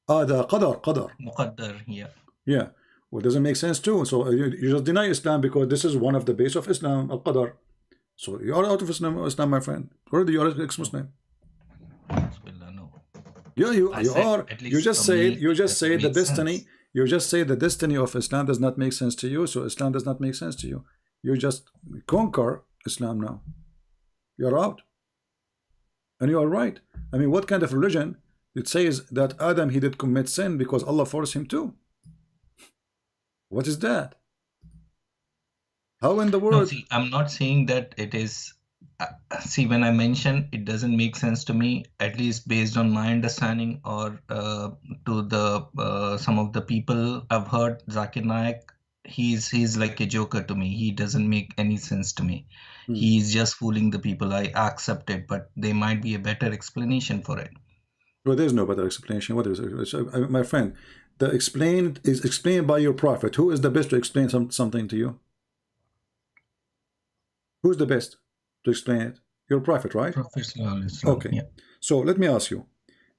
The Qadar. Muqaddar, yeah. Yeah. Well, it doesn't make sense too. So you just deny Islam because this is one of the base of Islam, Al-Qadar. So you are out of Islam, my friend. Already you are ex-Muslim. No. Yeah, you are. You just say the destiny. Sense. You just say the destiny of Islam does not make sense to you. So Islam does not make sense to you. You just conquer Islam now. You're out. And you are right. I mean, what kind of religion? It says that Adam, he did commit sin because Allah forced him to. What is that? How in the world? No, see, I'm not saying that it is. See, when I mention it doesn't make sense to me, at least based on my understanding or to the some of the people I've heard, Zakir Naik, he's like a joker to me. He doesn't make any sense to me. He's just fooling the people. I accept it, but there might be a better explanation for it. Well, there's no better explanation. What is it? My friend, the explained is explained by your prophet. Who is the best to explain something to you? Who's the best to explain it? Your prophet, right? Prophet. Okay. Yeah. So let me ask you: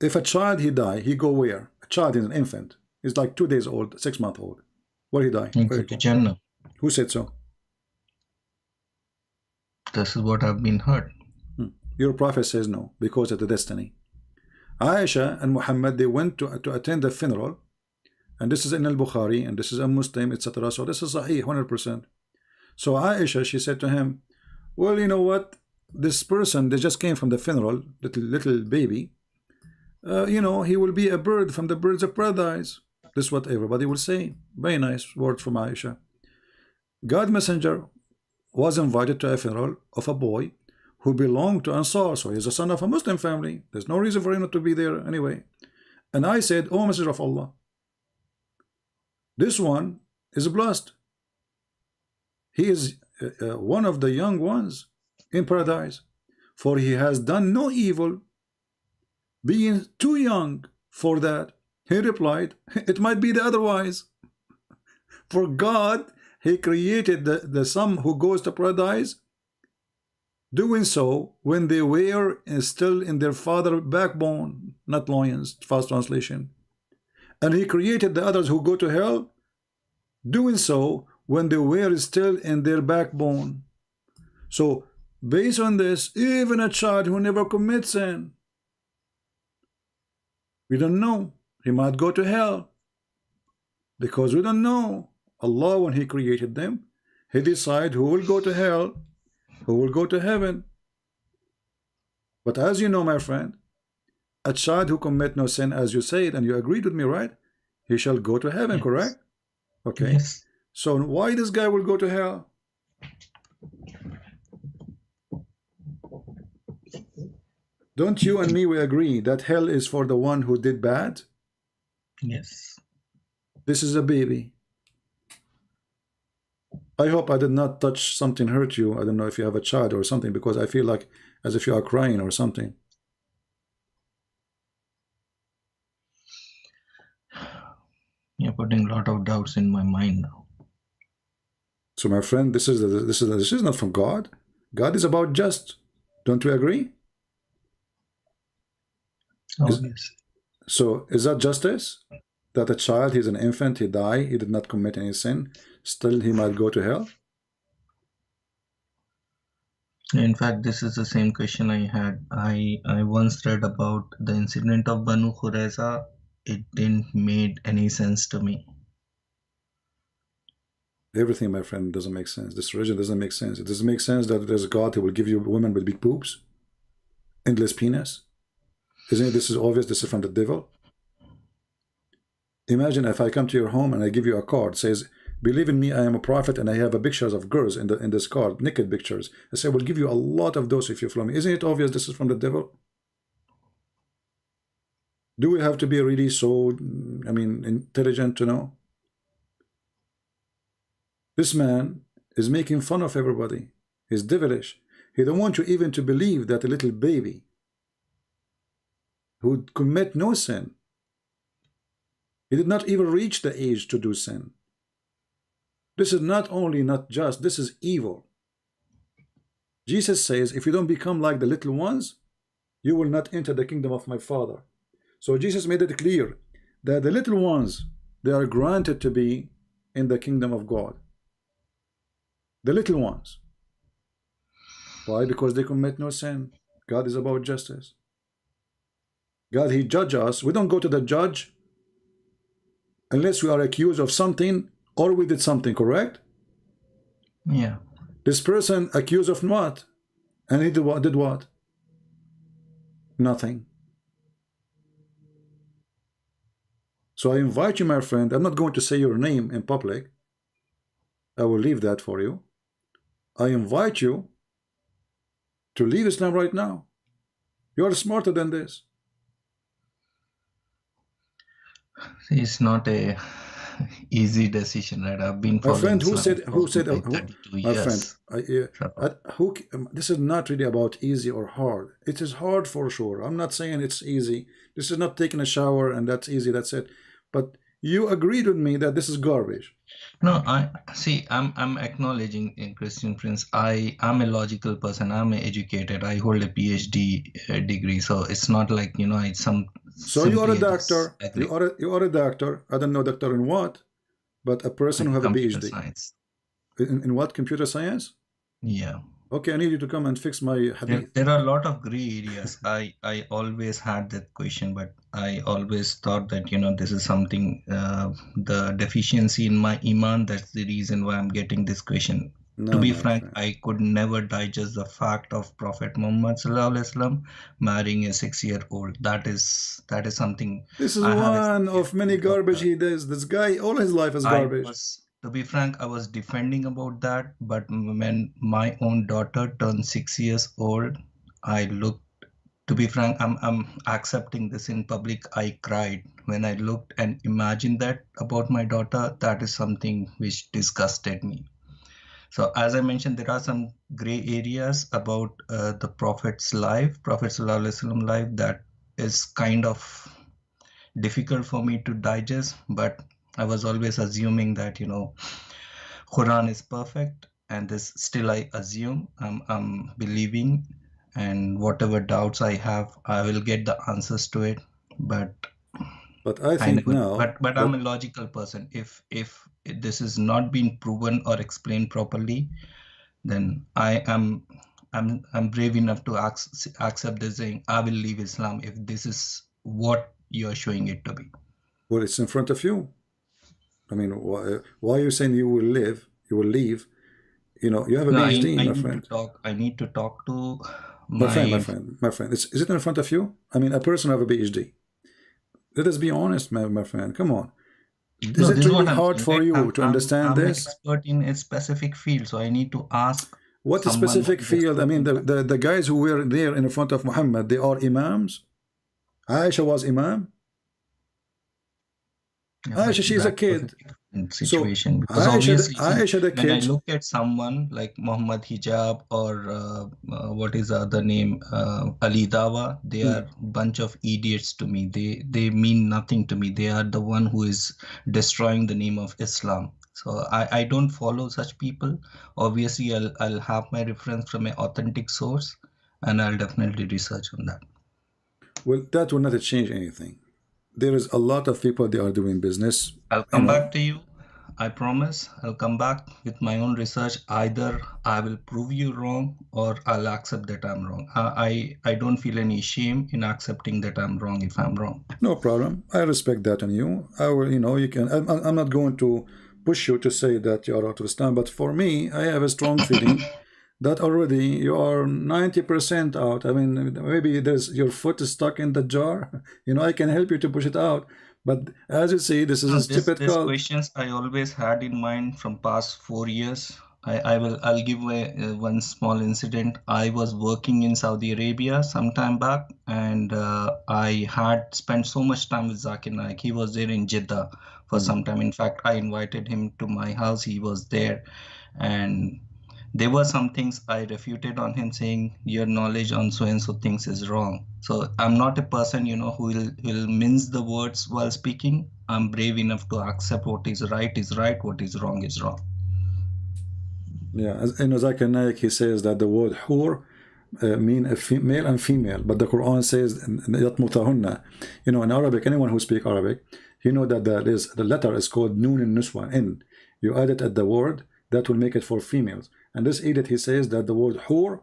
if a child he die, he go where? A child is an infant. He's like 2 days old, 6 months old. Where he die? And Where go he to go? Jannah. Who said so? This is what I've been heard. Your prophet says no, because of the destiny. Aisha and Muhammad, they went to attend the funeral, and this is in al-Bukhari, and this is a Muslim, etc. So this is Sahih, 100%. So Aisha, she said to him, well, you know what? This person, they just came from the funeral, little baby. You know, he will be a bird from the birds of paradise. This is what everybody will say. Very nice words from Aisha. God messenger was invited to a funeral of a boy who belonged to Ansar, so he's a son of a Muslim family. There's no reason for him not to be there anyway. And I said, oh Messenger of Allah, this one is blessed. He is one of the young ones in paradise, for he has done no evil, being too young for that. He replied, it might be the otherwise. For God, he created the some who goes to paradise, doing so when they were still in their father backbone, not loins, fast translation. And he created the others who go to hell, doing so when they were still in their backbone. So based on this, even a child who never commits sin, we don't know, he might go to hell, because we don't know. Allah, when he created them, he decided who will go to hell, who will go to heaven. But as you know, my friend, a child who commit no sin, as you said, and you agreed with me, right? He shall go to heaven, Yes. correct? Okay. Yes. So why this guy will go to hell? Don't you and me, we agree that hell is for the one who did bad? Yes. This is a baby. I hope I did not touch something hurt you. I don't know if you have a child or something, because I feel like as if you are crying or something. You're putting a lot of doubts in my mind now. So my friend, this is not from God. God is about just. Don't we agree? Obviously. So is that justice? That a child, he's an infant, he died, he did not commit any sin, still he might go to hell? In fact, this is the same question I had. I once read about the incident of Banu Qurayza. It didn't make any sense to me. Everything, my friend, doesn't make sense. This religion doesn't make sense. It doesn't make sense that there's a God who will give you women with big boobs, endless penis. Isn't it? This is obvious. This is from the devil. Imagine if I come to your home and I give you a card, says, believe in me, I am a prophet, and I have a pictures of girls in this card, naked pictures. I say, I will give you a lot of those if you follow me. Isn't it obvious this is from the devil? Do we have to be really so, intelligent to know? This man is making fun of everybody. He's devilish. He don't want you even to believe that a little baby who commit no sin, he did not even reach the age to do sin. This is not only not just, this is evil. Jesus says, if you don't become like the little ones, you will not enter the kingdom of my Father. So Jesus made it clear that the little ones, they are granted to be in the kingdom of God. The little ones. Why? Because they commit no sin. God is about justice. God, he judges us. We don't go to the judge unless we are accused of something or we did something, correct? Yeah. This person accused of what? And he did what? Nothing. So I invite you, my friend, I'm not going to say your name in public. I will leave that for you. I invite you to leave Islam right now. You are smarter than this. It's not a easy decision, right? I've been My following friend, Islam for 32 my friend, years. this is not really about easy or hard. It is hard for sure. I'm not saying it's easy. This is not taking a shower and that's easy, that's it. But you agreed with me that this is garbage. No, I see. I'm acknowledging in Christian Prince. I'm a logical person. I'm educated. I hold a PhD degree, so it's not like it's some So you are a simply I just doctor. agree. You are a doctor. I don't know doctor in what, but a person who In have a computer PhD. science. In what? Computer science? Yeah. Okay, I need you to come and fix my hadith. There are a lot of gray areas. I always had that question, but I always thought that, this is something, the deficiency in my iman. That's the reason why I'm getting this question. To No, be my frank, friend. I could never digest the fact of Prophet Muhammad Sallallahu Alaihi Wasallam marrying a 6-year-old. That is something This is I have a one of many 6-year-old garbage daughter. he does. This guy, all his life is garbage. To be frank, I was defending about that, but when my own daughter turned 6 years old, I looked, to be frank, I'm accepting this in public. I cried when I looked and imagined that about my daughter. That is something which disgusted me. So as I mentioned, there are some gray areas about the Prophet's life, Prophet Sallallahu Alaihi Wasallam life, that is kind of difficult for me to digest, but I was always assuming that, Quran is perfect, and this still I assume, I'm believing, and whatever doubts I have, I will get the answers to it. But But I I think never, now but I'm that a logical person. If this is not being proven or explained properly, then I'm brave enough to accept this saying, I will leave Islam if this is what you're showing it to be. well, it's in front of you. I mean, why are you saying you will live? You will leave? You know, you have a No, PhD, I my need to friend. talk. I need to talk to My friend, my my. friend, my friend. Is it in front of you? I mean, a person who have a PhD. Let us be honest, my friend. Come on. Is No, it this is really what I'm hard saying, for right? you to understand I'm an this? expert in a specific field, so I need to ask What someone specific who is field? I expert mean, in that. the guys who were there in front of Muhammad, they are imams. Aisha was imam. Yeah, but Aisha, she's a that was a kid. different So situation, because Aisha, obviously, see, Aisha, the when I kids. look at someone like Muhammad Hijab or what is the other name, Ali Dawa, they Hmm. are bunch of idiots to me. They mean nothing to me. They are the one who is destroying the name of Islam. So I don't follow such people. Obviously, I'll have my reference from an authentic source, and I'll definitely research on that. Well, that will not change anything. There is a lot of people they are doing business. I'll You come know, back to you. I promise I'll come back with my own research. Either I will prove you wrong or I'll accept that I'm wrong. I don't feel any shame in accepting that I'm wrong if I'm wrong. no problem. I respect that on you. I will, you know, you can. I'm not going to push you to say that you are out of Islam, but for me, I have a strong feeling that already you are 90% out. I mean, maybe there's your foot is stuck in the jar. You know, I can help you to push it out. But as you see, this is No, a this stupid this cult. questions I always had in mind from past 4 years. I'll give one small incident. I was working in Saudi Arabia some time back, and I had spent so much time with Zakir Naik. He was there in Jeddah for Hmm. some time. In fact, I invited him to my house. He was there, and there were some things I refuted on him, saying your knowledge on so and so things is wrong. So I'm not a person, who will mince the words while speaking. I'm brave enough to accept what is right, what is wrong is wrong. Yeah, as in Zakir Naik, he says that the word hur mean a male and female, but the Quran says يطمثهن. You know, in Arabic, anyone who speaks Arabic, you know that the letter is called nun and nuswa, n. You add it at the word, that will make it for females. And this idiot, he says that the word hur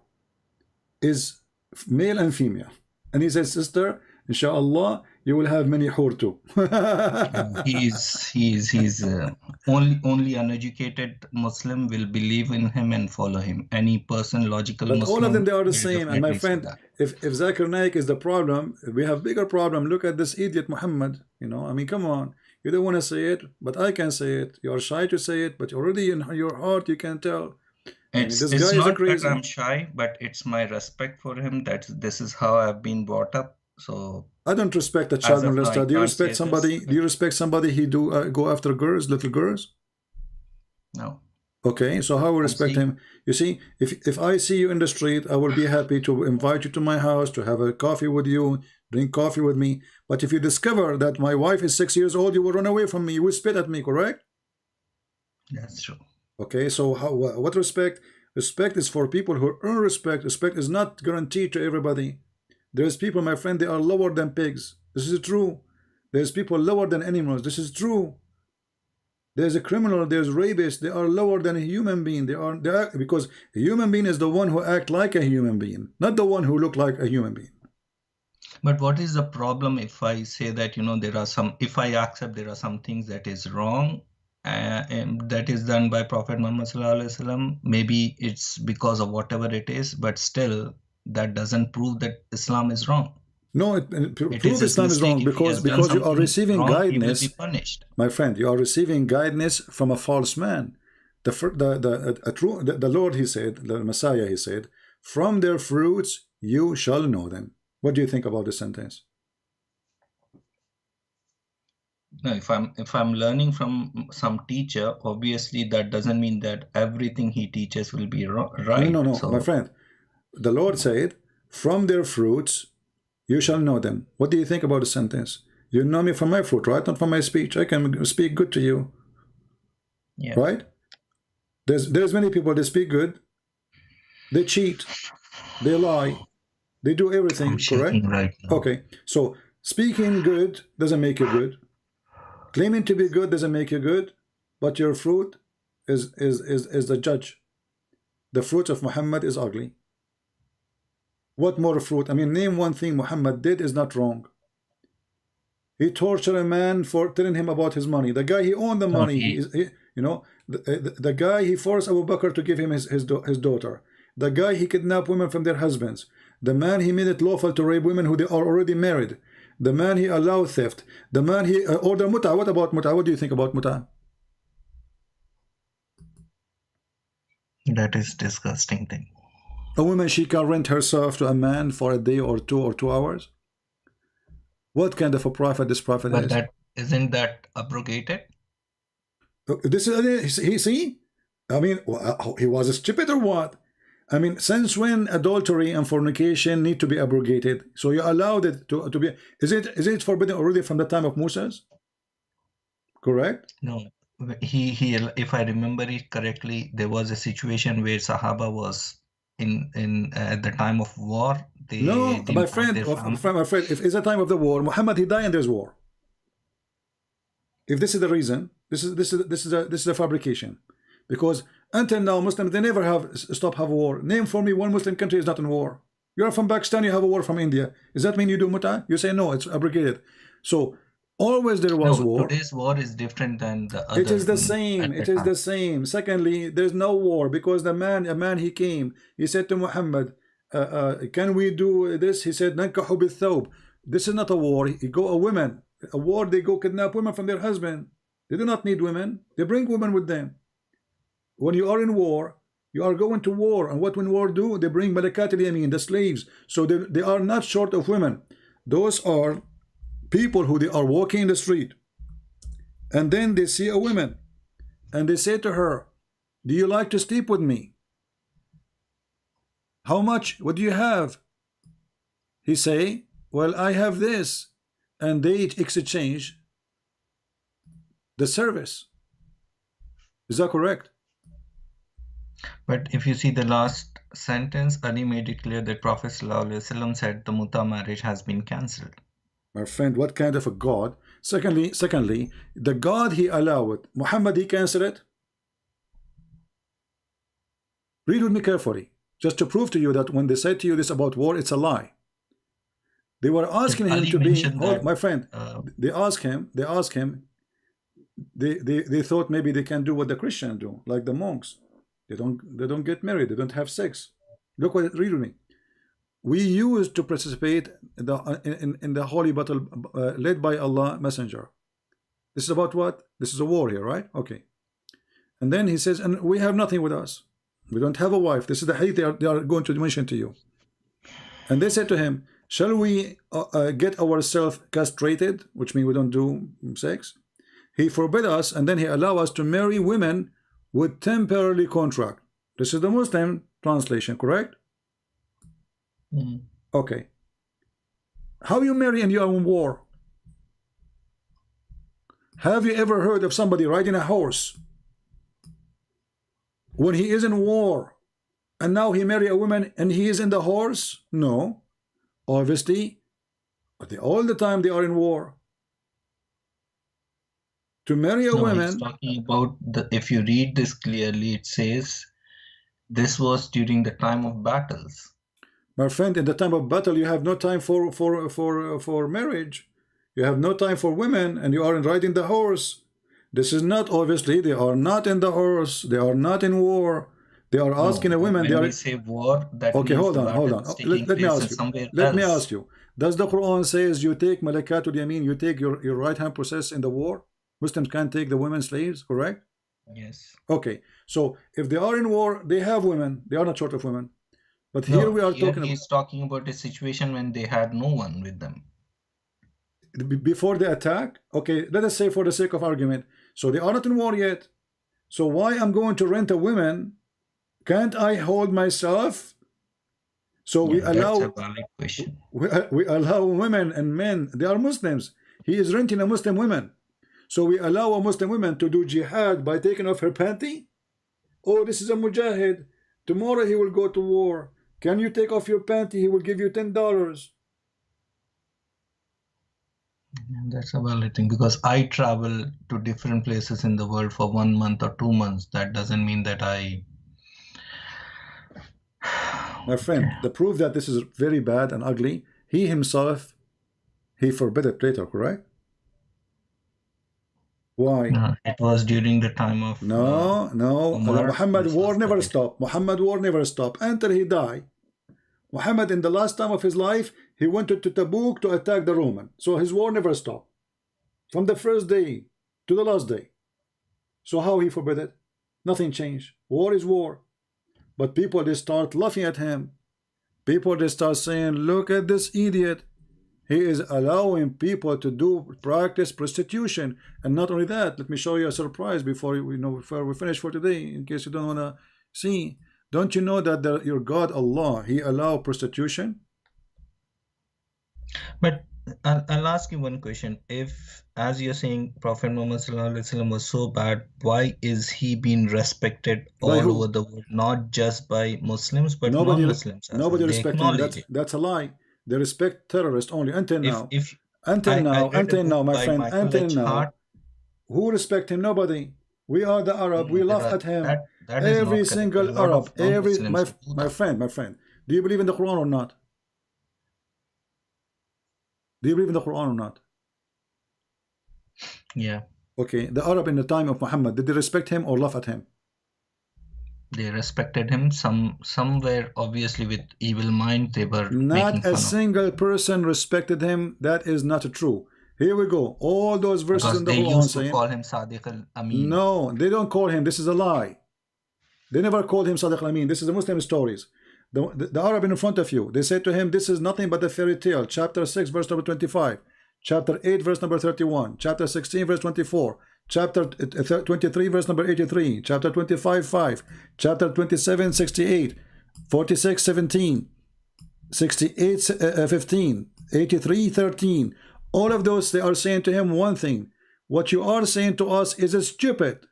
is male and female. And he says, sister, inshallah, you will have many hur too. He's only uneducated Muslim will believe in him and follow him. Any person, logical But all of them, Muslim, they are the will same. And my definitely say friend, that. if Zakir Naik is the problem, we have bigger problem. Look at this idiot Muhammad. You know, I mean, come on. You don't want to say it, but I can say it. You are shy to say it, but already in your heart you can tell. I mean, this It's guy is a not that crazy. I'm shy, but it's my respect for him that this is how I've been brought up. So I don't respect a as child of now, I molester. Do you can't respect say this, somebody? Do but you respect somebody he do go after girls, little girls? no, Okay, so how we I'm respect seeing. him? You see, if I see you in the street, I will be happy to invite you to my house to have a coffee with you, drink coffee with me. But if you discover that my wife is 6 years old, you will run away from me. You will spit at me, correct? That's true. Okay, so what respect? Respect is for people who earn respect. Respect is not guaranteed to everybody. There's people, my friend, they are lower than pigs. This is true. There's people lower than animals. This is true. There's a criminal, there's rapists, they are lower than a human being. They are because a human being is the one who act like a human being, not the one who look like a human being. But what is the problem if I say that, there are some, if I accept there are some things that is wrong, and that is done by Prophet Muhammad Sallallahu Alaihi Wasallam, maybe it's because of whatever it is, but still that doesn't prove that Islam is wrong. No, It prove is his Islam is wrong mistake. If he has done because you are something receiving wrong, he will guidance, be punished. my friend. You are receiving guidance from a false man. The Lord, he said, the Messiah, he said, from their fruits you shall know them. What do you think about this sentence? No, if I'm learning from some teacher, obviously that doesn't mean that everything he teaches will be right. No, So my friend. The Lord said, from their fruits you shall know them. What do you think about the sentence? You know me from my fruit, right? Not from my speech. I can speak good to you. yeah. Right? There's many people, they speak good, they cheat, they lie, they do everything, I'm correct? shaking right now. Okay, so speaking good doesn't make you good. Claiming to be good doesn't make you good, but your fruit is the judge. The fruit of Muhammad is ugly. What more fruit? I mean, name one thing Muhammad did is not wrong. He tortured a man for telling him about his money. The guy, he owned the money. The guy, he forced Abu Bakr to give him his daughter. The guy, he kidnapped women from their husbands. The man, he made it lawful to rape women who they are already married. The man, he allowed theft. The man, he ordered muta. What about muta? What do you think about muta? That is disgusting thing. A woman, she can rent herself to a man for a day or 2 hours. What kind of a prophet this prophet But is? that isn't that abrogated? This is he see. I mean, he was stupid or what? I mean, since when adultery and fornication need to be abrogated? So you allowed it to be. Is it forbidden already from the time of Moses? Correct. No. He if I remember it correctly, there was a situation where Sahaba was in at the time of war. They No, didn't my want friend, their family. if it's the time of the war, Muhammad, he died and there's war. If this is the reason, this is a fabrication, because until now Muslims, they never have stopped have war. Name for me one Muslim country is not in war. You're from Pakistan, you have a war from India. Does that mean you do muta? You say no, it's abrogated. So always there was No, war. today's war is different than the other. It is the same. at It the is time. the same. Secondly, there's no war because a man he came. He said to Muhammad, "Can we do this?" He said, "Nankahu bithawb." This is not a war. He go a women. A war. They go kidnap women from their husband. They do not need women. They bring women with them. When you are in war, you are going to war, and what when war do? They bring malakat al-yamin, the slaves. So they are not short of women. Those are people who they are walking in the street, and then they see a woman, and they say to her, "Do you like to sleep with me? How much? What do you have?" He say, "Well, I have this," and they exchange the service. Is that correct? But if you see the last sentence, Ali made it clear that Prophet ﷺ said the muta marriage has been cancelled. My friend, what kind of a God? Secondly, the God he allowed, Muhammad, he canceled it. Read with me carefully, just to prove to you that when they said to you this about war, it's a lie. They were asking him Ali to be, mentioned that, my friend, they asked him, they thought maybe they can do what the Christians do, like the monks. They don't get married, they don't have sex. Look what, read with me. We used to participate in the holy battle led by Allah Messenger. This is about what? This is a war here, right? Okay. And then he says, and we have nothing with us. We don't have a wife. This is the hadith they are going to mention to you. And they said to him, shall we get ourselves castrated, which means we don't do sex? He forbid us, and then he allow us to marry women with temporary contract. This is the Muslim translation, correct? Okay. How you marry and you are in war? Have you ever heard of somebody riding a horse when he is in war, and now he marry a woman and he is in the horse? No, obviously, all the time they are in war. To marry a No, he's woman, talking about if you read this clearly, it says this was during the time of battles. my friend, in the time of battle, you have no time for marriage. You have no time for women, and you are riding the horse. This is not, obviously, they are not in the horse. They are not in war. They are No, asking a woman. They when are we say war, that okay. means Hold the on, hold battle on. is Oh, taking let me place in ask you. somewhere Let me else. ask you. Does the Quran says you take malakatul yamin? You take your right hand process in the war. Muslims can't take the women slaves, correct? Yes. Okay. So if they are in war, they have women. They are not short of women. But here No, we are here talking about he's talking about a situation when they had no one with them. before the attack. Okay, let us say for the sake of argument. So they are not in war yet. So why I'm going to rent a woman? Can't I hold myself? So we Yeah, that's a allow valid question. we allow women and men. They are Muslims. He is renting a Muslim woman. So we allow a Muslim woman to do jihad by taking off her panty. Oh, this is a mujahid. Tomorrow he will go to war. Can you take off your panty? He will give you $10. Yeah, that's a valid thing because I travel to different places in the world for 1 month or 2 months. That doesn't mean that I. My Okay. friend, the proof that this is very bad and ugly, he himself, he forbid it later, correct? Why? No, it was during the time of No, no. The Umar. Muhammad This war was the never day. stopped. Muhammad war never stopped until he died. Muhammad, in the last time of his life, he went to Tabuk to attack the Roman. So his war never stopped. From the first day to the last day. So how he forbid it? Nothing changed. War is war. But people, they start laughing at him. People, they start saying, look at this idiot. He is allowing people to practice prostitution. And not only that, let me show you a surprise before before we finish for today, in case you don't want to see. Don't you know that your God Allah, He allow prostitution? But I'll ask you one question. If, as you're saying, Prophet Muhammad Sallallahu Alaihi Wasallam was so bad, why is he being respected By all over who? the world, not just by Muslims, but Nobody, non-Muslims as well? nobody They respect him. acknowledge That's it. that's a lie. They respect terrorists only. Until now, If until I now, read a until book now, my by friend, Michael until H. now, Hart. who respect him? Nobody. We are the Arab. We No, laugh at him. that is Every not correct. A single lot of Arab, every non-Muslims do my that. friend, my friend. Do you believe in the Quran or not? Do you believe in the Quran or not? Yeah, Okay, the Arab in the time of Muhammad, did they respect him or laugh at him? they respected him. Somewhere, obviously, with evil mind, they were making Not a fun of single person respected him. That is not true. Here we go. All those verses because in the they Quran used to saying, call him Sadiq al-Amin. no, they don't call him. This is a lie. They never called him Sadiq al-Amin. This is the Muslim stories. The Arab in front of you, they said to him, this is nothing but a fairy tale. Chapter 6, verse number 25. Chapter 8, verse number 31. Chapter 16, verse 24. Chapter 23, verse number 83. Chapter 25, 5. Chapter 27, 68. 46, 17. 68, 15. 83, 13. All of those, they are saying to him one thing. What you are saying to us is stupid.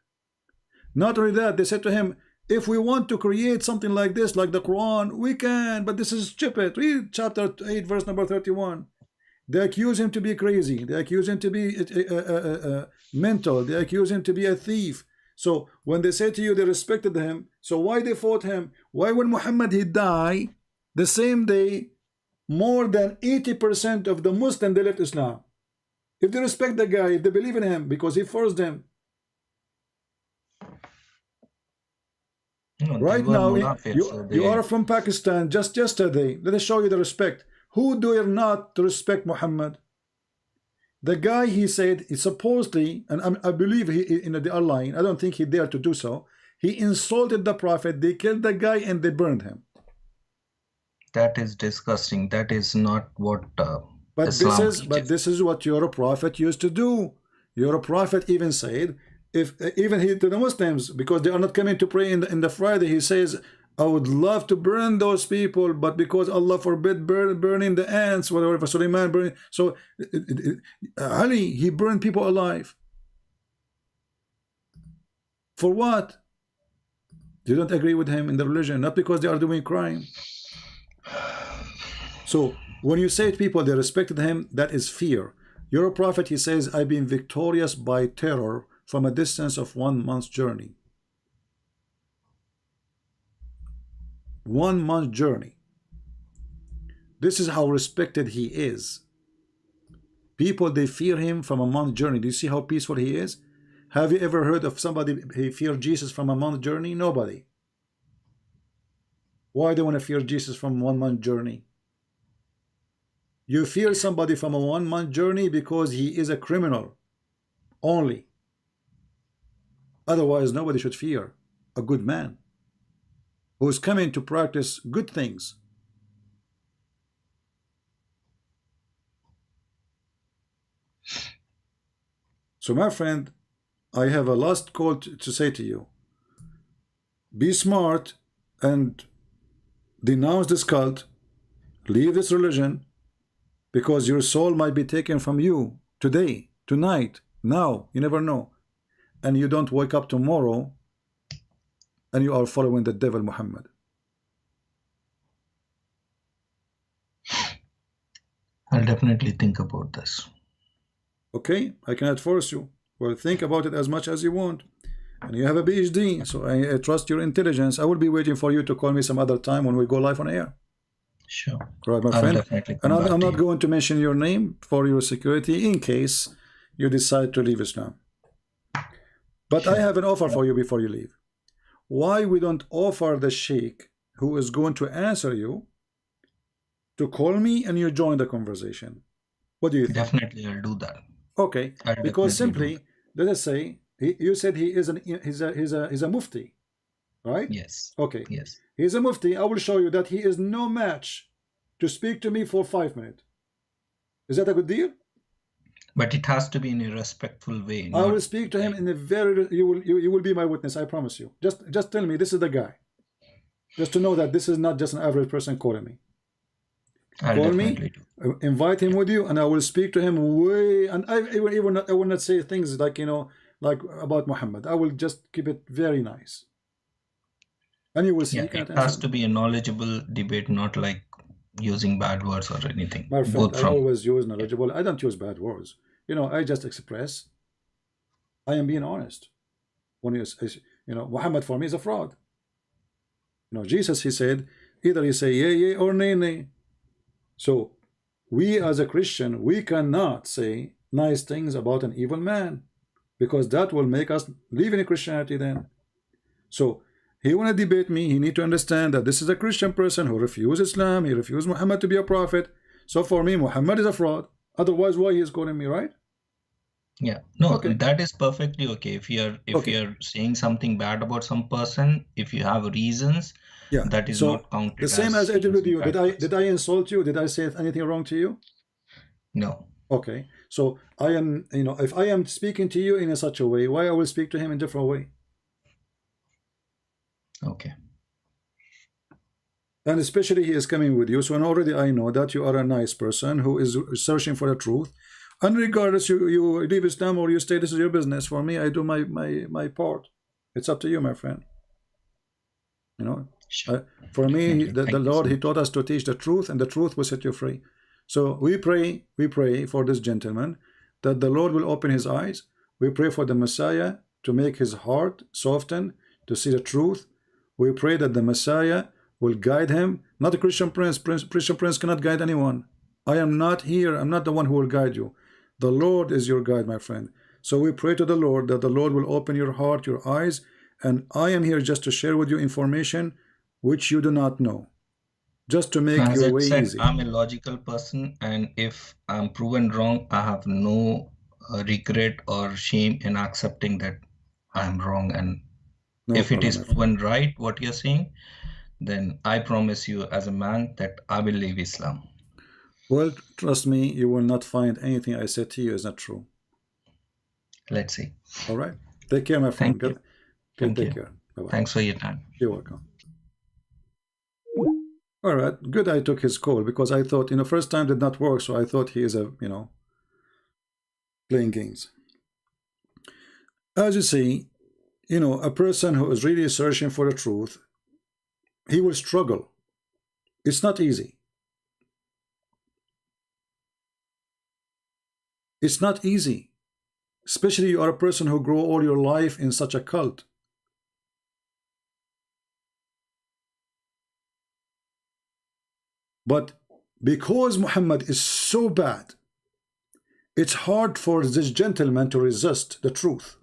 Not only that, they said to him, if we want to create something like this, like the Quran, we can, but this is stupid. Read chapter 8, verse number 31. They accuse him to be crazy. They accuse him to be mental. They accuse him to be a thief. So when they say to you they respected him, so why they fought him? Why when Muhammad he died, the same day, more than 80% of the Muslims, they left Islam? If they respect the guy, if they believe in him, because he forced them. No, they Right were now, munafir, so you are they. from Pakistan. Just yesterday, let us show you the respect. Who dare not to respect Muhammad? The guy, he said, he supposedly, and I believe he in the online, I don't think he dared to do so. He insulted the Prophet. They killed the guy and they burned him. That is disgusting. That is not what But Islam teaches. this is what your Prophet used to do. Your Prophet even said, if even he to the Muslims, because they are not coming to pray in the Friday, he says, I would love to burn those people, but because Allah forbid burning the ants, whatever, Suleiman burning. So Ali, he burned people alive. For what? You don't agree with him in the religion, not because they are doing crime. So when you say to people they respected him, that is fear. Your prophet, he says, I've been victorious by terror from a distance of 1 month's journey. 1 month journey. This is how respected he is. People, they fear him from a month journey. Do you see how peaceful he is? Have you ever heard of somebody he feared Jesus from a month journey? Nobody. Why do you want to fear Jesus from 1 month journey? You fear somebody from a 1 month journey because he is a criminal only. Otherwise, nobody should fear a good man who is coming to practice good things. So my friend, I have a last call to say to you. Be smart and denounce this cult. Leave this religion, because your soul might be taken from you today, tonight, now. You never know. And you don't wake up tomorrow and you are following the devil Muhammad. I'll definitely think about this. Okay, I cannot force you. Well, think about it as much as you want. And you have a PhD, so I trust your intelligence. I will be waiting for you to call me some other time when we go live on air. Sure. Right, my I'll friend. definitely And come I'm back not to you. going to mention your name for your security in case you decide to leave Islam. But I Sure. have an offer for you before you leave. Why we don't offer the sheikh who is going to answer you to call me and you join the conversation? What do you think? Definitely, I'll do that. Okay, I'll because definitely do simply, let us say, you said he's a mufti, right? that. Yes. Okay, Yes. he's a mufti. I will show you that he is no match to speak to me for 5 minutes. Is that a good deal? But it has to be in a respectful way. I will Not speak to him like, in a very, you will be my witness, I promise you. Just tell me this is the guy. Just to know that this is not just an average person calling me. I'll Call me, definitely do. invite him with you, and I will speak to him way. And I will not say things like, you know, like about Muhammad. I will just keep it very nice. And you will see. Yeah, You it can't has answer to me. be a knowledgeable debate, not like using bad words or anything. My friend, Both I from always use knowledgeable. I don't use bad words. You know, I just express. I am being honest. When you know, Muhammad for me is a fraud. You know, Jesus, he said, either you say yea, yea, or nay, nay. So we as a Christian, we cannot say nice things about an evil man, because that will make us live in Christianity then. So he want to debate me. He need to understand that this is a Christian person who refused Islam. He refused Muhammad to be a prophet. So for me, Muhammad is a fraud. Otherwise, why he is calling me, right? Yeah, no, Okay. that is perfectly okay. If Okay. you're saying something bad about some person, if you have reasons, Yeah. that is So not the counted same as as I did with using you. bad words. Did I insult you? Did I say anything wrong to you? No. Okay. So I am, you know, if I am speaking to you in such a way, why I will speak to him in a different way? Okay. And especially he is coming with you, so already I know that you are a nice person who is searching for the truth. And regardless you leave Islam or you stay, this is your business. For me, I do my part. It's up to you, my friend. You know, Sure. for me, Definitely. the Thank you Lord, so he much. taught us to teach the truth, and the truth will set you free. So we pray for this gentleman that the Lord will open his eyes. We pray for the Messiah to make his heart soften to see the truth. We pray that the Messiah will guide him. Not a Christian prince. Christian prince cannot guide anyone. I am not here. I'm not the one who will guide you. The Lord is your guide, my friend. So we pray to the Lord that the Lord will open your heart, your eyes, and I am here just to share with you information which you do not know, just to make As your I way said, easy. I'm a logical person, and if I'm proven wrong, I have no regret or shame in accepting that I'm wrong. And No if it problem, is my friend. proven right, what you're saying, then I promise you as a man that I will leave Islam. Well, trust me, you will not find anything I said to you is not true. Let's see. All right? Take care, my friend. Thank you. Good, Thank take you. care. Bye-bye. Thanks for your time. You're welcome. All right, good I took his call, because I thought, you know, first time did not work, so I thought he is a, you know, playing games. As you see, you know, a person who is really searching for the truth, he will struggle. It's not easy. It's not easy. Especially you are a person who grew all your life in such a cult. But because Muhammad is so bad, it's hard for this gentleman to resist the truth.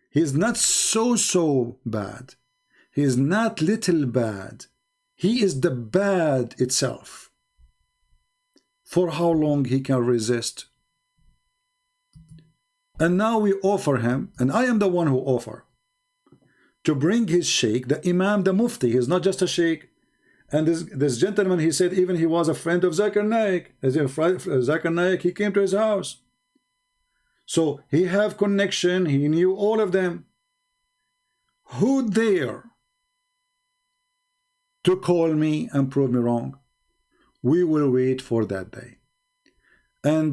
He is not so bad. He is not little bad. He is the bad itself. For how long he can resist? And now we offer him, and I am the one who offer, to bring his sheikh, the imam, the mufti. He's not just a sheikh. And this gentleman, he said even he was a friend of Zakir Naik. As if Zakir Naik, he came to his house. So he have connection, he knew all of them. Who dare to call me and prove me wrong? We will wait for that day. And